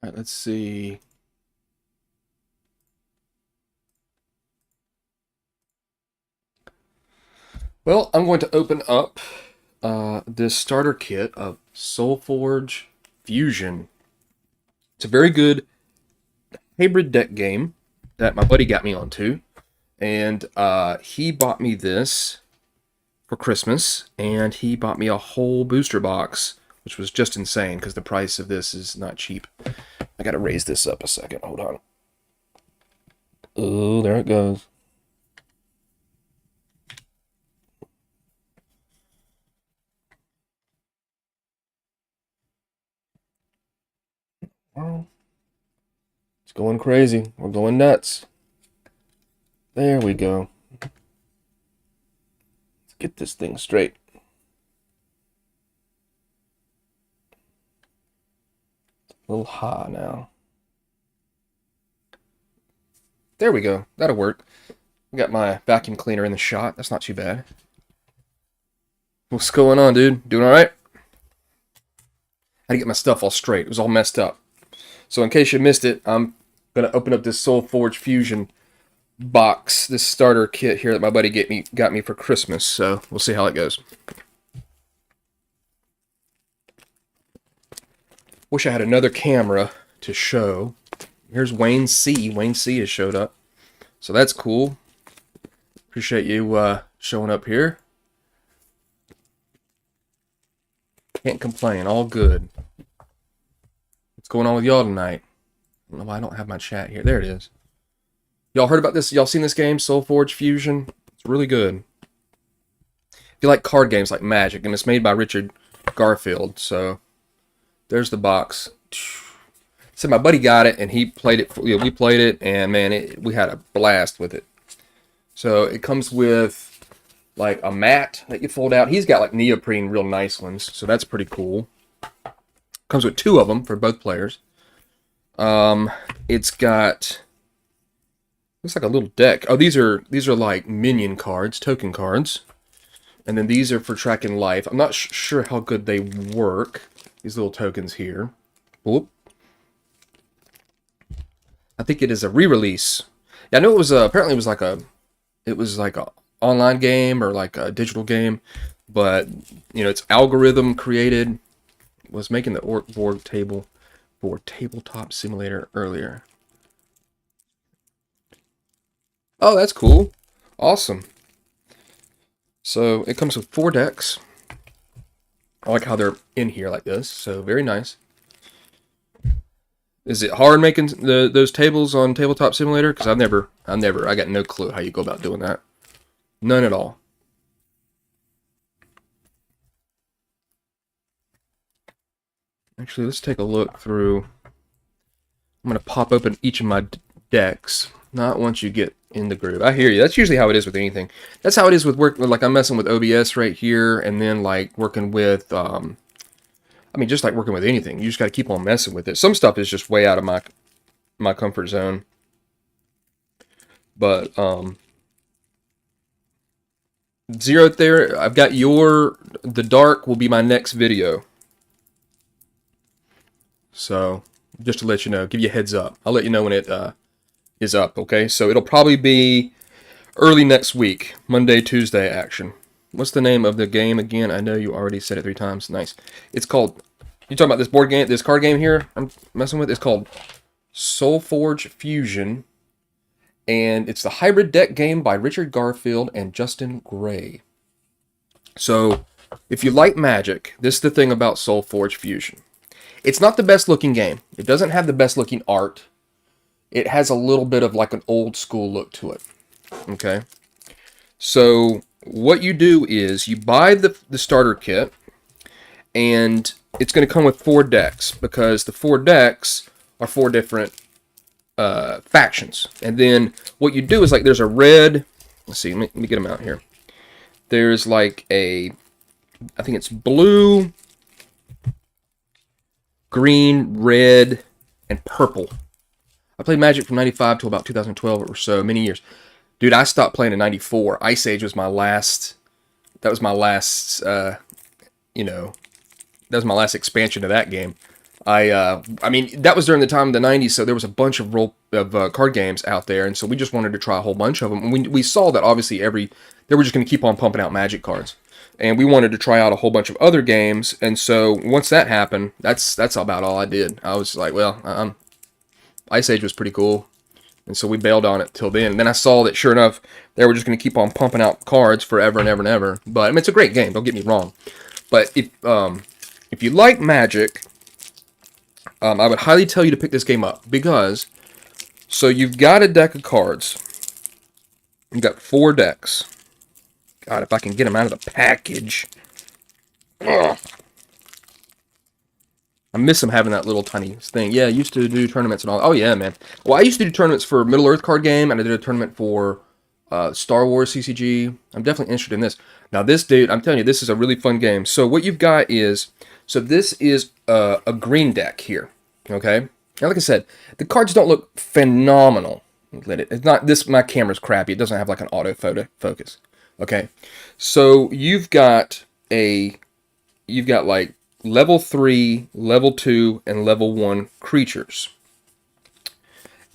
All right, let's see. Well, I'm going to open up this starter kit of Solforge Fusion. It's a very good hybrid deck game that my buddy got me onto. And he bought me this for Christmas, and he bought me a whole booster box, which was just insane because the price of this is not cheap. I gotta raise this up a second. Hold on. Oh, there it goes. Well, it's going crazy. We're going nuts. There we go. Let's get this thing straight. A little high now. There we go. That'll work. I got my vacuum cleaner in the shot. That's not too bad. What's going on, dude? Doing all right? I had to get my stuff all straight. It was all messed up. So in case you missed it, I'm going to open up this Solforge Fusion box, this starter kit here that my buddy got me for Christmas. So we'll see how it goes. Wish I had another camera to show. Here's Wayne C. Wayne C. has showed up. So that's cool. Appreciate you showing up here. Can't complain. All good. What's going on with y'all tonight? I don't know why I don't have my chat here. There it is. Y'all heard about this? Y'all seen this game, Solforge Fusion? It's really good. If you like card games like Magic, and it's made by Richard Garfield, so there's the box. So my buddy got it, and he played it. We played it, and man, we had a blast with it. So it comes with like a mat that you fold out. He's got like neoprene, real nice ones, so that's pretty cool. Comes with 2 of them for both players. It's got, looks like a little deck. Oh, these are like minion cards, token cards, and then these are for tracking life. I'm not sure how good they work. These little tokens here. Whoop. I think it is a re-release. Yeah, I know it was apparently it was like a online game or like a digital game, but you know, it's algorithm created. Was making the board table for Tabletop Simulator earlier. Oh, that's cool. Awesome. So it comes with 4 decks. I like how they're in here like this. So very nice. Is it hard making those tables on Tabletop Simulator? Because I got no clue how you go about doing that. None at all. Actually, let's take a look through. I'm going to pop open each of my decks. Not once you get in the groove. I hear you. That's usually how it is with anything. That's how it is with work. Like I'm messing with OBS right here, and then like working with, I mean, just like working with anything. You just got to keep on messing with it. Some stuff is just way out of my comfort zone. But Zero there. I've got the dark will be my next video. So, just to let you know, give you a heads up. I'll let you know when it is up, okay? So, it'll probably be early next week. Monday, Tuesday action. What's the name of the game again? I know you already said it 3 times. Nice. It's called, you talking about this board game, this card game here I'm messing with? It's called Solforge Fusion. And it's the hybrid deck game by Richard Garfield and Justin Gray. So, if you like Magic, this is the thing about Solforge Fusion. It's not the best looking game. It doesn't have the best looking art. It has a little bit of like an old school look to it. Okay. So what you do is you buy the starter kit, and it's going to come with 4 decks because the 4 decks are 4 different factions. And then what you do is like there's a red. Let's see. Let me get them out here. There's like I think it's blue, green, red, and purple. I played Magic from 95 to about 2012 or so, many years. Dude, I stopped playing in 94. Ice Age was my last, that was my last expansion of that game. I mean, that was during the time of the '90s, so there was a bunch of card games out there, and so we just wanted to try a whole bunch of them. And we saw that obviously they were just going to keep on pumping out Magic cards, and we wanted to try out a whole bunch of other games. And so once that happened, that's about all I did. I was like, well, Ice Age was pretty cool, and so we bailed on it till then. And then I saw that sure enough, they were just going to keep on pumping out cards forever and ever and ever. But I mean, it's a great game. Don't get me wrong, but if you like Magic. I would highly tell you to pick this game up because, so you've got a deck of cards. You've got 4 decks. God, if I can get them out of the package. Ugh. I miss them having that little tiny thing. Yeah, I used to do tournaments and all. Oh, yeah, man. Well, I used to do tournaments for Middle-earth card game, and I did a tournament for Star Wars CCG. I'm definitely interested in this. Now, this dude, I'm telling you, this is a really fun game. So what you've got is, so this is a green deck here. Okay, now like I said, the cards don't look phenomenal. It's not this. My camera's crappy. It doesn't have like an auto focus. Okay, so you've got like level 3, level 2, and level 1 creatures,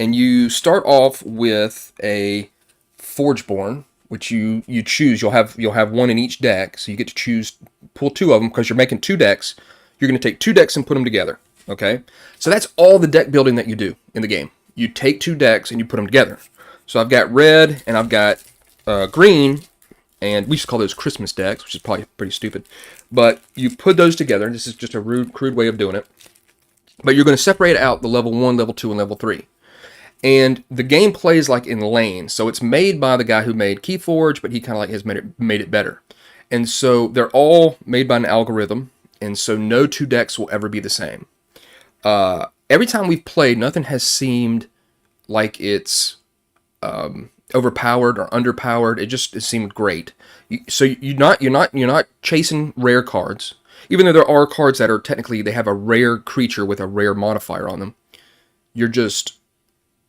and you start off with a Forgeborn, which you choose. You'll have one in each deck, so you get to pull 2 of them because you're making 2 decks. You're going to take 2 decks and put them together. Okay, so that's all the deck building that you do in the game. You take 2 decks and you put them together. So I've got red and I've got green, and we just call those Christmas decks, which is probably pretty stupid. But you put those together. This is just a crude way of doing it. But you're going to separate out the level 1, level 2, and level 3. And the game plays like in lanes. So it's made by the guy who made Keyforge, but he kind of like has made it better. And so they're all made by an algorithm, and so no 2 decks will ever be the same. Every time we've played, nothing has seemed like it's overpowered or underpowered. It seemed great. So you're not chasing rare cards, even though there are cards that are technically they have a rare creature with a rare modifier on them. You're just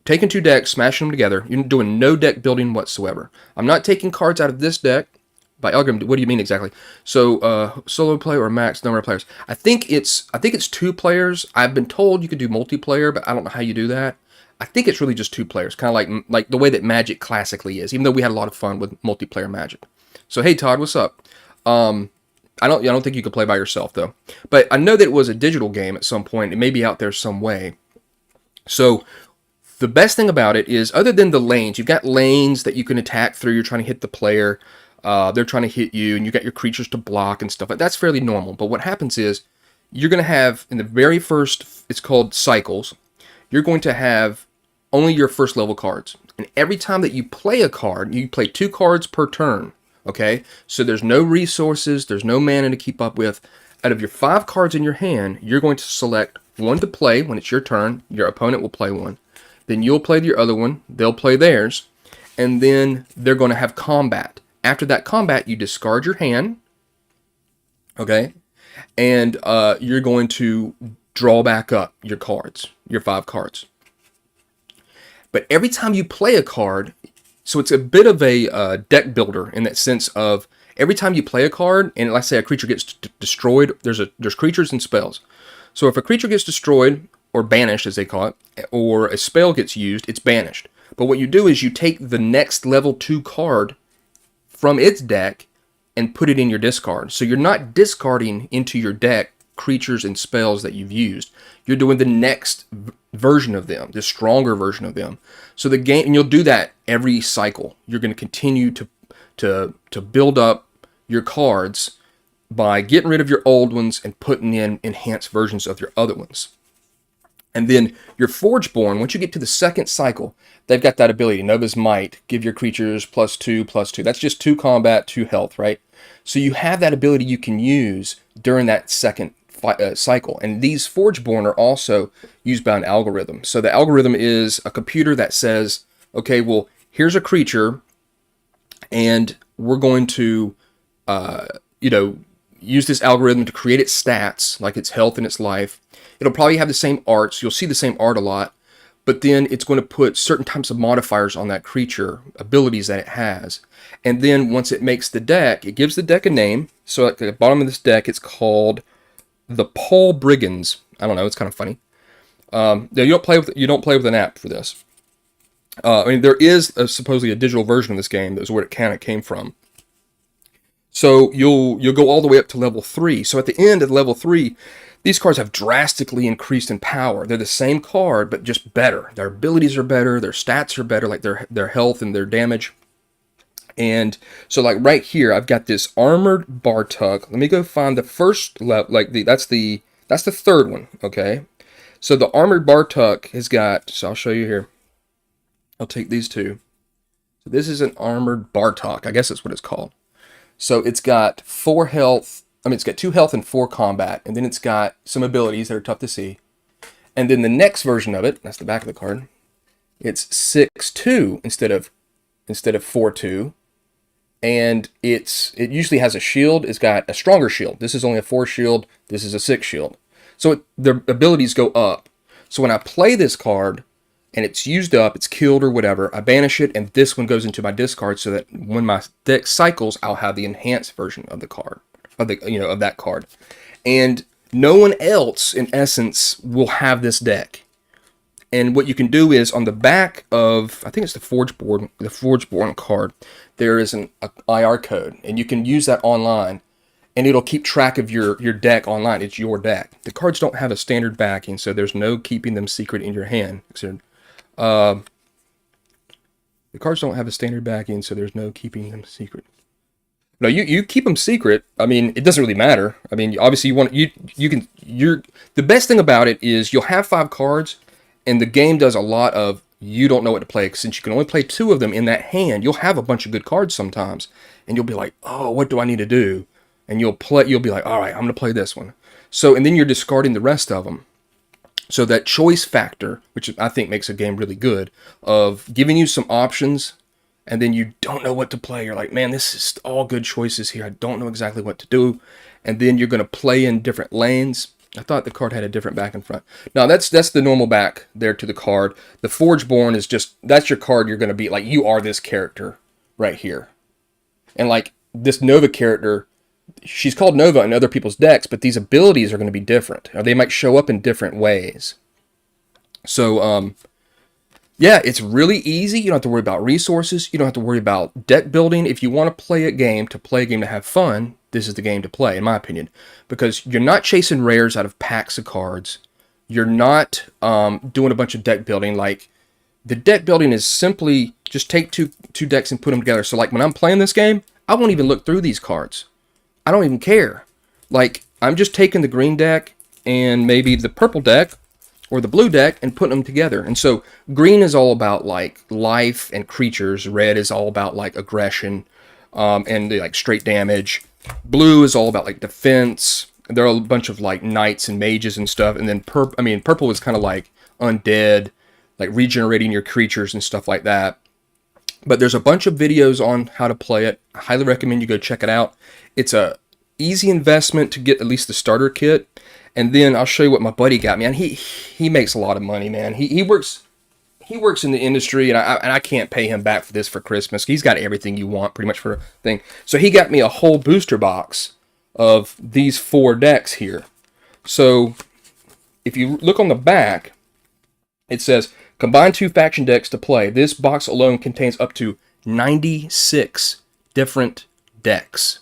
taking 2 decks, smashing them together. You're doing no deck building whatsoever. I'm not taking cards out of this deck. By algorithm, what do you mean exactly? So, solo player or max number of players? I think it's 2 players. I've been told you could do multiplayer, but I don't know how you do that. I think it's really just 2 players, kind of like the way that Magic classically is. Even though we had a lot of fun with multiplayer Magic. So, hey Todd, what's up? I don't think you could play by yourself though. But I know that it was a digital game at some point. It may be out there some way. So. The best thing about it is, other than the lanes, you've got lanes that you can attack through. You're trying to hit the player. They're trying to hit you, and you got your creatures to block and stuff. That's fairly normal. But what happens is, you're going to have, in the very first, it's called cycles, you're going to have only your first level cards. And every time that you play a card, you play 2 cards per turn. Okay? So there's no resources, there's no mana to keep up with. Out of your 5 cards in your hand, you're going to select 1 to play when it's your turn. Your opponent will play 1. Then you'll play your other one, they'll play theirs, and then they're going to have combat. After that combat, you discard your hand, okay, and you're going to draw back up your cards, your 5 cards. But every time you play a card, so it's a bit of a deck builder in that sense of every time you play a card, and let's say a creature gets destroyed, there's creatures and spells. So if a creature gets destroyed, or banished as they call it, or a spell gets used, it's banished. But what you do is you take the next level 2 card from its deck and put it in your discard. So you're not discarding into your deck creatures and spells that you've used. You're doing the next version of them, the stronger version of them. So the game, and you'll do that every cycle. You're going to continue to build up your cards by getting rid of your old ones and putting in enhanced versions of your other ones. And then your Forgeborn, once you get to the second cycle, they've got that ability, Nova's Might, give your creatures +2/+2. That's just 2 combat, 2 health, right? So you have that ability you can use during that second cycle. And these Forgeborn are also used by an algorithm. So the algorithm is a computer that says, okay, well, here's a creature, and we're going to, use this algorithm to create its stats, like its health and its life. It'll probably have the same art, so you'll see the same art a lot, but then it's going to put certain types of modifiers on that creature, abilities that it has. And then once it makes the deck, it gives the deck a name. So at the bottom of this deck, it's called the Paul Brigands I don't know. It's kind of funny. You don't play with an app for this. I mean, there is supposedly a digital version of this game. That's where it kind of came from. So you'll go all the way up to level 3. So at the end of level 3, these cards have drastically increased in power. They're the same card, but just better. Their abilities are better. Their stats are better, like their health and their damage. And so, like right here, I've got this armored Bartuk. Let me go find the first level. That's the third one. Okay. So the armored Bartuk has got. So I'll show you here. I'll take these two. So this is an armored Bartok. I guess that's what it's called. So it's got 4 health. I mean, it's got 2 health and 4 combat, and then it's got some abilities that are tough to see. And then the next version of it, that's the back of the card. It's 6-2 instead of 4-2, and it usually has a shield. It's got a stronger shield. This is only a 4 shield. This is a 6 shield. So their abilities go up. So when I play this card, and it's used up, it's killed or whatever, I banish it, and this one goes into my discard so that when my deck cycles, I'll have the enhanced version of the card, of that card. And no one else, in essence, will have this deck. And what you can do is on the back of, I think it's the Forgeborn card, there is an IR code, and you can use that online, and it'll keep track of your deck online. It's your deck. The cards don't have a standard backing, so there's no keeping them secret in your hand. The cards don't have a standard backing, so there's no keeping them secret. No, you keep them secret. I mean, it doesn't really matter. I mean, obviously the best thing about it is you'll have 5 cards, and the game does a lot of you don't know what to play. Since you can only play 2 of them in that hand, you'll have a bunch of good cards sometimes, and you'll be like, oh, what do I need to do? And you'll be like, all right, I'm gonna play this one. So, and then you're discarding the rest of them. So that choice factor, which I think makes a game really good, of giving you some options, and then you don't know what to play. You're like, man, this is all good choices here. I don't know exactly what to do. And then you're going to play in different lanes. I thought the card had a different back and front. No, that's the normal back there to the card. The Forgeborn is just, that's your card you're going to be, like, you are this character right here. And like this Nova character, she's called Nova in other people's decks, but these abilities are going to be different. Or they might show up in different ways. So, yeah, it's really easy. You don't have to worry about resources. You don't have to worry about deck building. If you want to play a game to have fun, this is the game to play, in my opinion. Because you're not chasing rares out of packs of cards. You're not doing a bunch of deck building. Like, the deck building is simply just take two decks and put them together. So, like, when I'm playing this game, I won't even look through these cards. I don't even care. Like, I'm just taking the green deck and maybe the purple deck or the blue deck and putting them together. And so green is all about like life and creatures. Red is all about like aggression and like straight damage. Blue is all about like defense. There are a bunch of like knights and mages and stuff. And then purple is kind of like undead, like regenerating your creatures and stuff like that. But there's a bunch of videos on how to play it. I highly recommend you go check it out. It's a easy investment to get at least the starter kit. And then I'll show you what my buddy got me. And he makes a lot of money, man. He works in the industry, and I can't pay him back for this for Christmas. He's got everything you want pretty much for a thing. So he got me a whole booster box of these 4 decks here. So if you look on the back, it says, combine 2 faction decks to play. This box alone contains up to 96 different decks.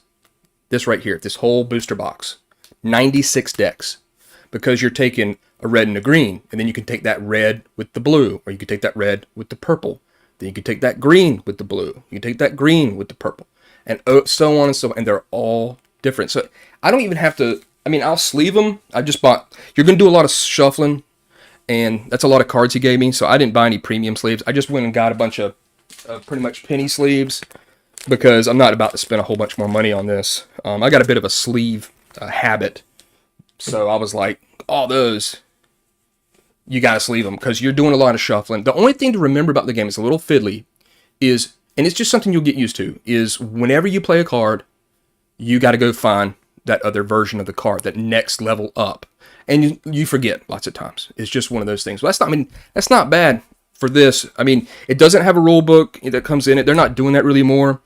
This right here, this whole booster box. 96 decks. Because you're taking a red and a green, and then you can take that red with the blue, or you can take that red with the purple. Then you can take that green with the blue. You can take that green with the purple. And so on and so on. And they're all different. So I don't even have to, I mean, I'll sleeve them. I just bought, you're going to do a lot of shuffling, and that's a lot of cards he gave me, so I didn't buy any premium sleeves. I just went and got a bunch of pretty much penny sleeves, because I'm not about to spend a whole bunch more money on this. I got a bit of a sleeve habit, so I was like, all those, you got to sleeve them, because you're doing a lot of shuffling. The only thing to remember about the game, is a little fiddly, is, and it's just something you'll get used to, is whenever you play a card, you got to go find that other version of the card, that next level up. And you forget lots of times. It's just one of those things. But that's not bad for this. I mean, it doesn't have a rule book that comes in it. They're not doing that really more.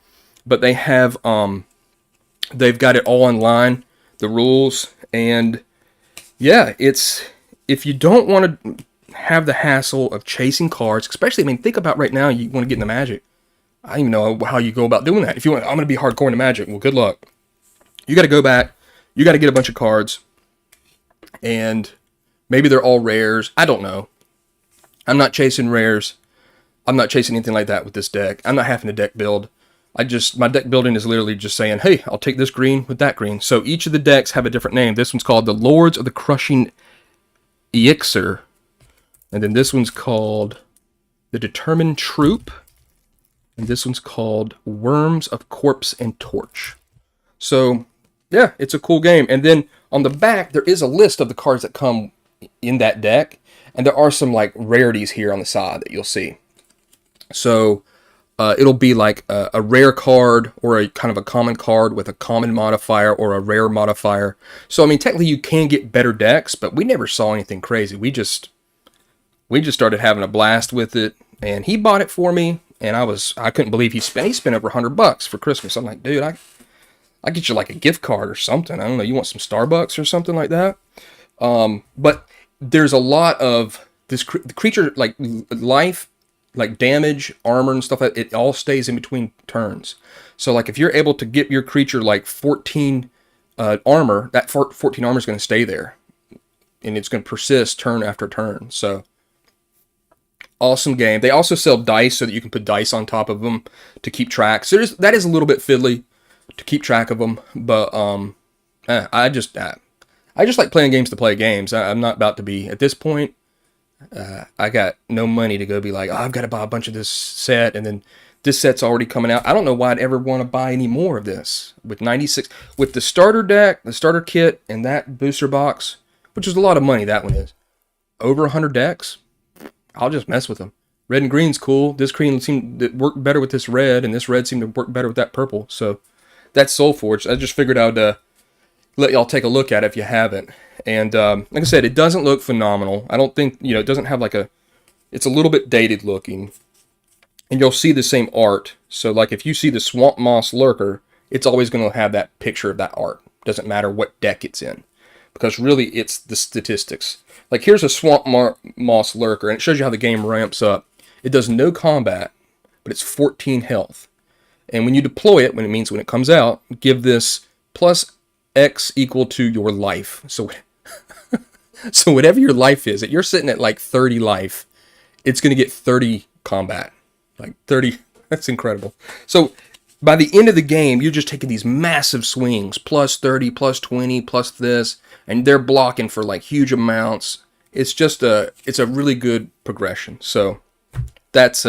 But they have, they've got it all online, the rules. And yeah, it's if you don't want to have the hassle of chasing cards, especially, I mean, think about right now, you want to get into Magic. I don't even know how you go about doing that. If you want, I'm going to be hardcore into Magic. Well, good luck. You got to go back. You got to get a bunch of cards. And maybe they're all rares. I don't know. I'm not chasing rares. I'm not chasing anything like that with this deck. I'm not having to deck build. My deck building is literally just saying, hey, I'll take this green with that green. So each of the decks have a different name. This one's called the Lords of the Crushing Elixir. And then this one's called the Determined Troop. And this one's called Worms of Corpse and Torch. So, yeah, it's a cool game. And then on the back, there is a list of the cards that come in that deck. And there are some, like, rarities here on the side that you'll see. So, it'll be like a rare card or a kind of a common card with a common modifier or a rare modifier. So, I mean, technically you can get better decks, but we never saw anything crazy. We just started having a blast with it, and he bought it for me, and I couldn't believe he spent over $100 for Christmas. I'm like, dude, I get you like a gift card or something. I don't know, you want some Starbucks or something like that? But there's a lot of this creature, like life, like damage, armor, and stuff like that. It all stays in between turns. So, like, if you're able to get your creature like 14 armor, that 14 armor is going to stay there, and it's going to persist turn after turn. So, awesome game. They also sell dice so that you can put dice on top of them to keep track. So that is a little bit fiddly to keep track of them, but I just like playing games to play games. I'm not about to be at this point. I got no money to go be like, oh, I've got to buy a bunch of this set, and then this set's already coming out. I don't know why I'd ever want to buy any more of this. With 96, with the starter deck, the starter kit, and that booster box, which is a lot of money, that one is. Over 100 decks, I'll just mess with them. Red and green's cool. This green seemed to work better with this red, and this red seemed to work better with that purple. So that's Solforge. I just figured I'd let y'all take a look at it if you haven't. And like I said, it doesn't look phenomenal. I don't think, it doesn't have like it's a little bit dated looking. And you'll see the same art. So like if you see the Swamp Moss Lurker, it's always going to have that picture of that art. Doesn't matter what deck it's in. Because really it's the statistics. Like here's a Swamp Moss Lurker, and it shows you how the game ramps up. It does no combat, but it's 14 health. And when you deploy it, when it comes out, give this plus X equal to your life. So so whatever your life is, if you're sitting at like 30 life, it's going to get 30 combat. Like 30, that's incredible. So by the end of the game, you're just taking these massive swings, plus 30, plus 20, plus this, and they're blocking for like huge amounts. It's just it's a really good progression. So that's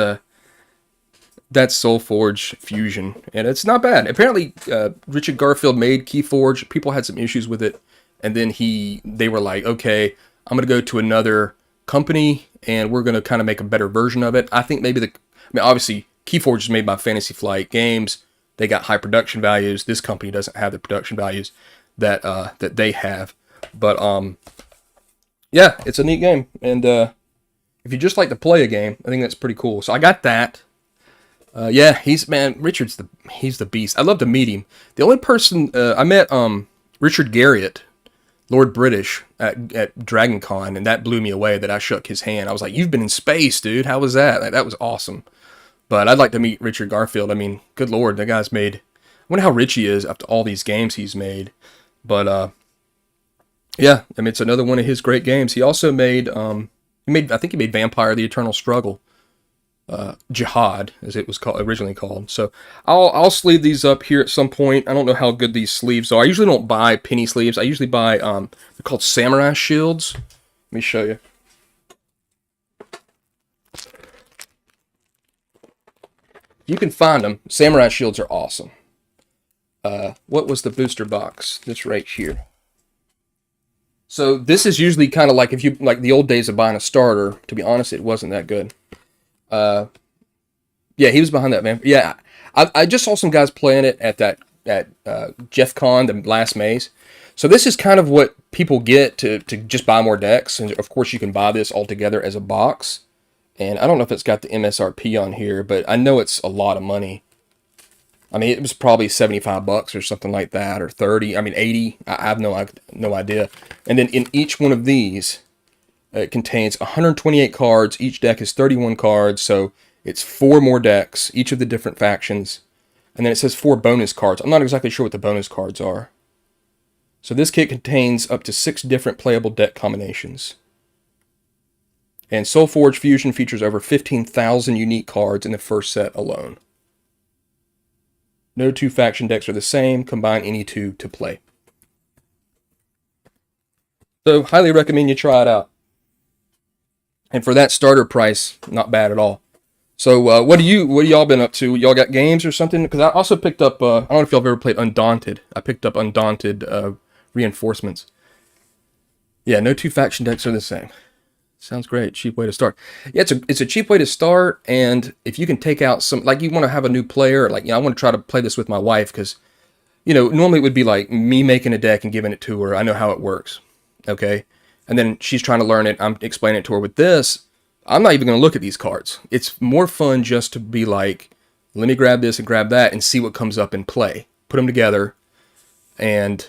Solforge Fusion, and it's not bad. Apparently, Richard Garfield made Keyforge. People had some issues with it, and then they were like, okay, I'm going to go to another company, and we're going to kind of make a better version of it. I think maybe obviously, Keyforge is made by Fantasy Flight Games. They got high production values. This company doesn't have the production values that they have. But, yeah, it's a neat game, and if you just like to play a game, I think that's pretty cool. So I got that. Yeah, Richard's he's the beast. I'd love to meet him. The only person I met, Richard Garriott, Lord British at Dragon Con, and that blew me away that I shook his hand. I was like, you've been in space, dude. How was that? Like, that was awesome. But I'd like to meet Richard Garfield. I mean, good Lord, that guy's made, I wonder how rich he is after all these games he's made. But, yeah, I mean, it's another one of his great games. He also made, I think he made Vampire: The Eternal Struggle. Jihad, as it was originally called. So I'll sleeve these up here at some point. I don't know how good these sleeves are. I usually don't buy penny sleeves. I usually buy they're called samurai shields. Let me show you. You can find them. Samurai shields are awesome. What was the booster box? This right here. So this is usually kind of like if you like the old days of buying a starter. To be honest, it wasn't that good. Yeah, he was behind that, man. Yeah, I just saw some guys playing it at Jeff Con, the last maze. So this is kind of what people get to just buy more decks. And of course, you can buy this all together as a box. And I don't know if it's got the MSRP on here, but I know it's a lot of money. I mean, it was probably $75 or something like that, or 30. I mean, 80. I have no idea. And then in each one of these, It contains 128 cards. Each deck is 31 cards, so it's 4 more decks, each of the different factions. And then it says 4 bonus cards. I'm not exactly sure what the bonus cards are. So this kit contains up to 6 different playable deck combinations. And Solforge Fusion features over 15,000 unique cards in the first set alone. No 2 faction decks are the same. Combine any 2 to play. So highly recommend you try it out. And for that starter price, not bad at all. So what y'all been up to? Y'all got games or something? Because I also picked up, I don't know if y'all have ever played Undaunted. I picked up Undaunted Reinforcements. Yeah, no 2 faction decks are the same. Sounds great. Cheap way to start. Yeah, it's a cheap way to start, and if you can take out some, like you want to have a new player, like, I want to try to play this with my wife, because, normally it would be like me making a deck and giving it to her. I know how it works. Okay? And then she's trying to learn it. I'm explaining it to her. With this, I'm not even going to look at these cards. It's more fun just to be like, let me grab this and grab that and see what comes up in play. Put them together. And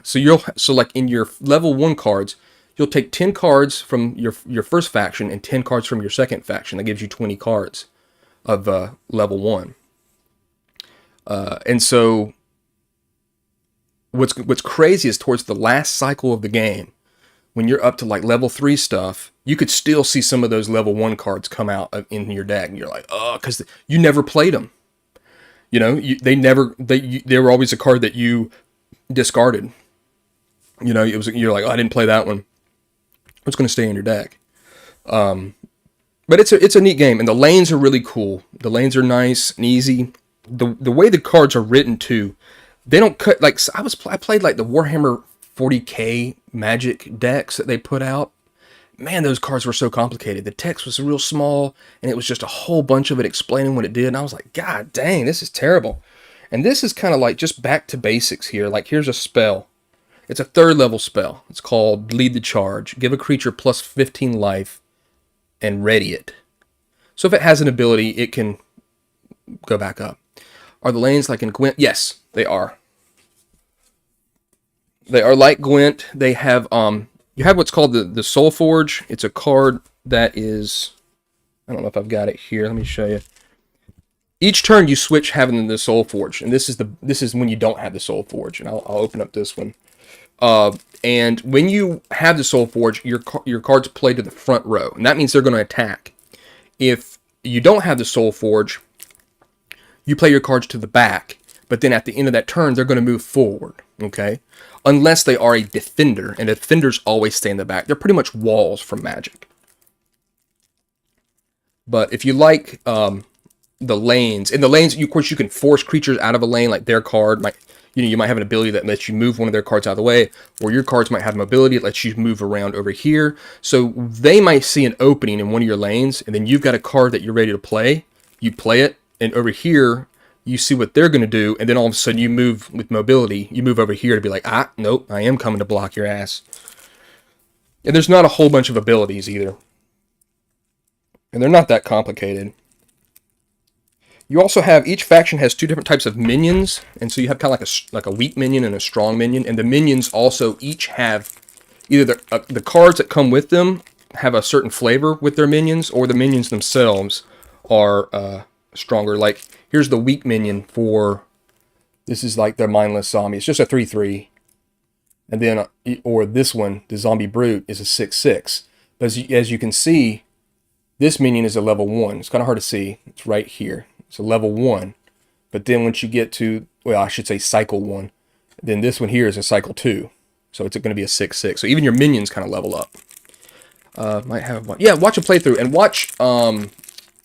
so like in your level 1 cards, you'll take 10 cards from your first faction and 10 cards from your second faction. That gives you 20 cards of level 1. And so what's crazy is towards the last cycle of the game, when you're up to like level 3 stuff, you could still see some of those level 1 cards come out in your deck, and you're like, oh, because you never played them. They were always a card that you discarded. You're like, oh, I didn't play that one. It's going to stay in your deck. But it's a neat game, and the lanes are really cool. The lanes are nice and easy. The way the cards are written too, they don't cut like I played like the Warhammer 40k Magic decks that they put out. Man, those cards were so complicated. The text was real small, and it was just a whole bunch of it explaining what it did. And I was like, God dang, this is terrible. And this is kind of like just back to basics here. Like, here's a spell. It's a 3rd level spell. It's called Lead the Charge. Give a creature plus 15 life and ready it. So if it has an ability, it can go back up. Are the lanes like in Gwent? Yes, they are. They are like Gwent. They have you have what's called the Solforge. It's a card that is, I don't know if I've got it here. Let me show you. Each turn you switch having the Solforge, and this is when you don't have the Solforge. And I'll open up this one. And when you have the Solforge, your cards play to the front row, and that means they're going to attack. If you don't have the Solforge, you play your cards to the back, but then at the end of that turn, they're going to move forward, okay? Unless they are a defender, and defenders always stay in the back. They're pretty much walls from Magic. But if you like the lanes, in the lanes, of course, you can force creatures out of a lane, like their card might, you might have an ability that lets you move one of their cards out of the way, or your cards might have mobility that lets you move around over here. So they might see an opening in one of your lanes, and then you've got a card that you're ready to play. You play it, and over here, you see what they're going to do, and then all of a sudden you move with mobility. You move over here to be like, nope, I am coming to block your ass. And there's not a whole bunch of abilities either. And they're not that complicated. You also have, each faction has 2 different types of minions, and so you have kind of like a weak minion and a strong minion, and the minions also each have either the cards that come with them have a certain flavor with their minions, or the minions themselves are stronger. Like, here's the weak minion for, this is like their mindless zombie. It's just a 3/3. And then, or this one, the zombie brute, is a 6/6. But as you can see, this minion is a level 1. It's kind of hard to see. It's right here. It's a level 1. But then once you get to, well, I should say cycle 1, then this one here is a cycle 2. So it's going to be a 6/6. So even your minions kind of level up. Might have one. Yeah, watch a playthrough, and watch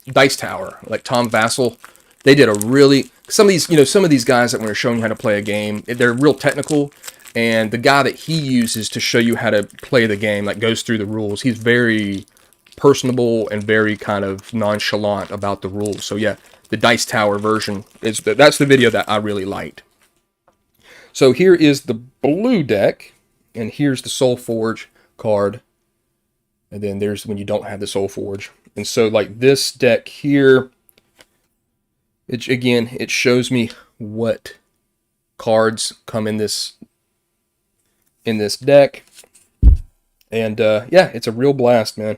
Dice Tower, like Tom Vassell. They did a really, some of these guys that when they're showing you how to play a game, they're real technical, and the guy that he uses to show you how to play the game, like, goes through the rules. He's very personable and very kind of nonchalant about the rules. So yeah, the Dice Tower version that's the video that I really liked. So here is the blue deck, and here's the Solforge card, and then there's when you don't have the Solforge. And so, like, this deck here, it shows me what cards come in this deck. And yeah, it's a real blast, man.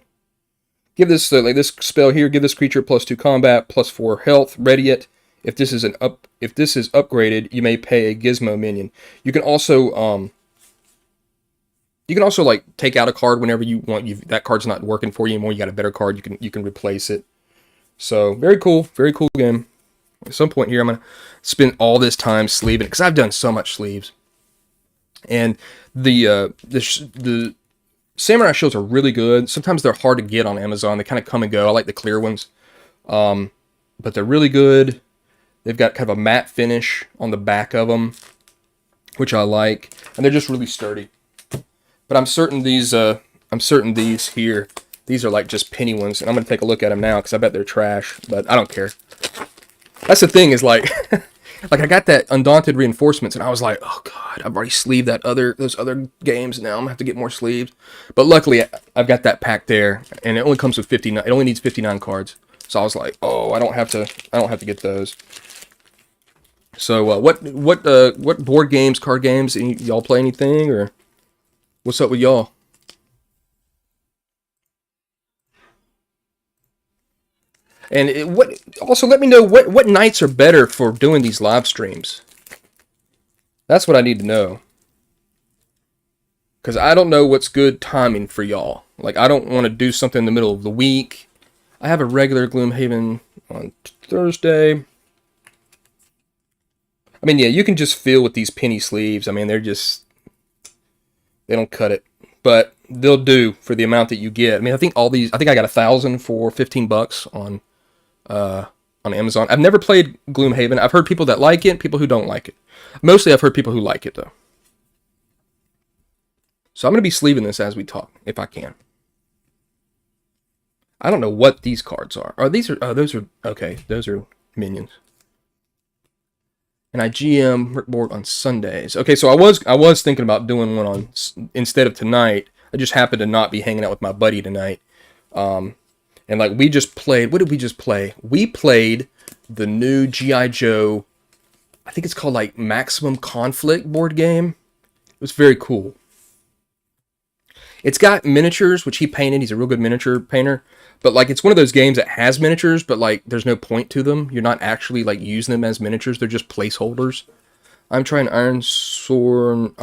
Give this like this spell here. Give this creature +2 combat, +4 health. Ready it. If this is upgraded, you may pay a Gizmo minion. You can also like take out a card whenever you want. That card's not working for you anymore. You got a better card. You can replace it. So very cool game. At some point here, I'm gonna spend all this time sleeving it because I've done so much sleeves. And the samurai shields are really good. Sometimes they're hard to get on Amazon. They kind of come and go. I like the clear ones, but they're really good. They've got kind of a matte finish on the back of them, which I like, and they're just really sturdy. But I'm certain these here, these are like just penny ones, and I'm gonna take a look at them now because I bet they're trash. But I don't care. That's the thing is like, like I got that Undaunted Reinforcements, and I was like, oh god, I've already sleeved those other games. Now I'm gonna have to get more sleeves. But luckily, I've got that pack there, and it only comes with 59. It only needs 59 cards. So I was like, oh, I don't have to get those. So what board games, card games? Y'all play anything, or what's up with y'all? And also let me know what nights are better for doing these live streams. That's what I need to know. Because I don't know what's good timing for y'all. Like, I don't want to do something in the middle of the week. I have a regular Gloomhaven on Thursday. I mean, yeah, you can just feel with these penny sleeves. I mean, they don't cut it. But they'll do for the amount that you get. I mean, I think I got 1,000 for $15 on Amazon. I've never played Gloomhaven. I've heard people that like it, people who don't like it. Mostly I've heard people who like it, though. So I'm going to be sleeving this as we talk, if I can. I don't know what these cards are. Those are minions. And I GM Rickboard on Sundays. Okay, so I was thinking about doing one on instead of tonight. I just happened to not be hanging out with my buddy tonight. And like we just played. What did we just play? We played the new G.I. Joe. I think it's called like Maximum Conflict board game. It was very cool. It's got miniatures, which he painted. He's a real good miniature painter. But like it's one of those games that has miniatures, but like there's no point to them. You're not actually like using them as miniatures. They're just placeholders. I'm trying Stormforge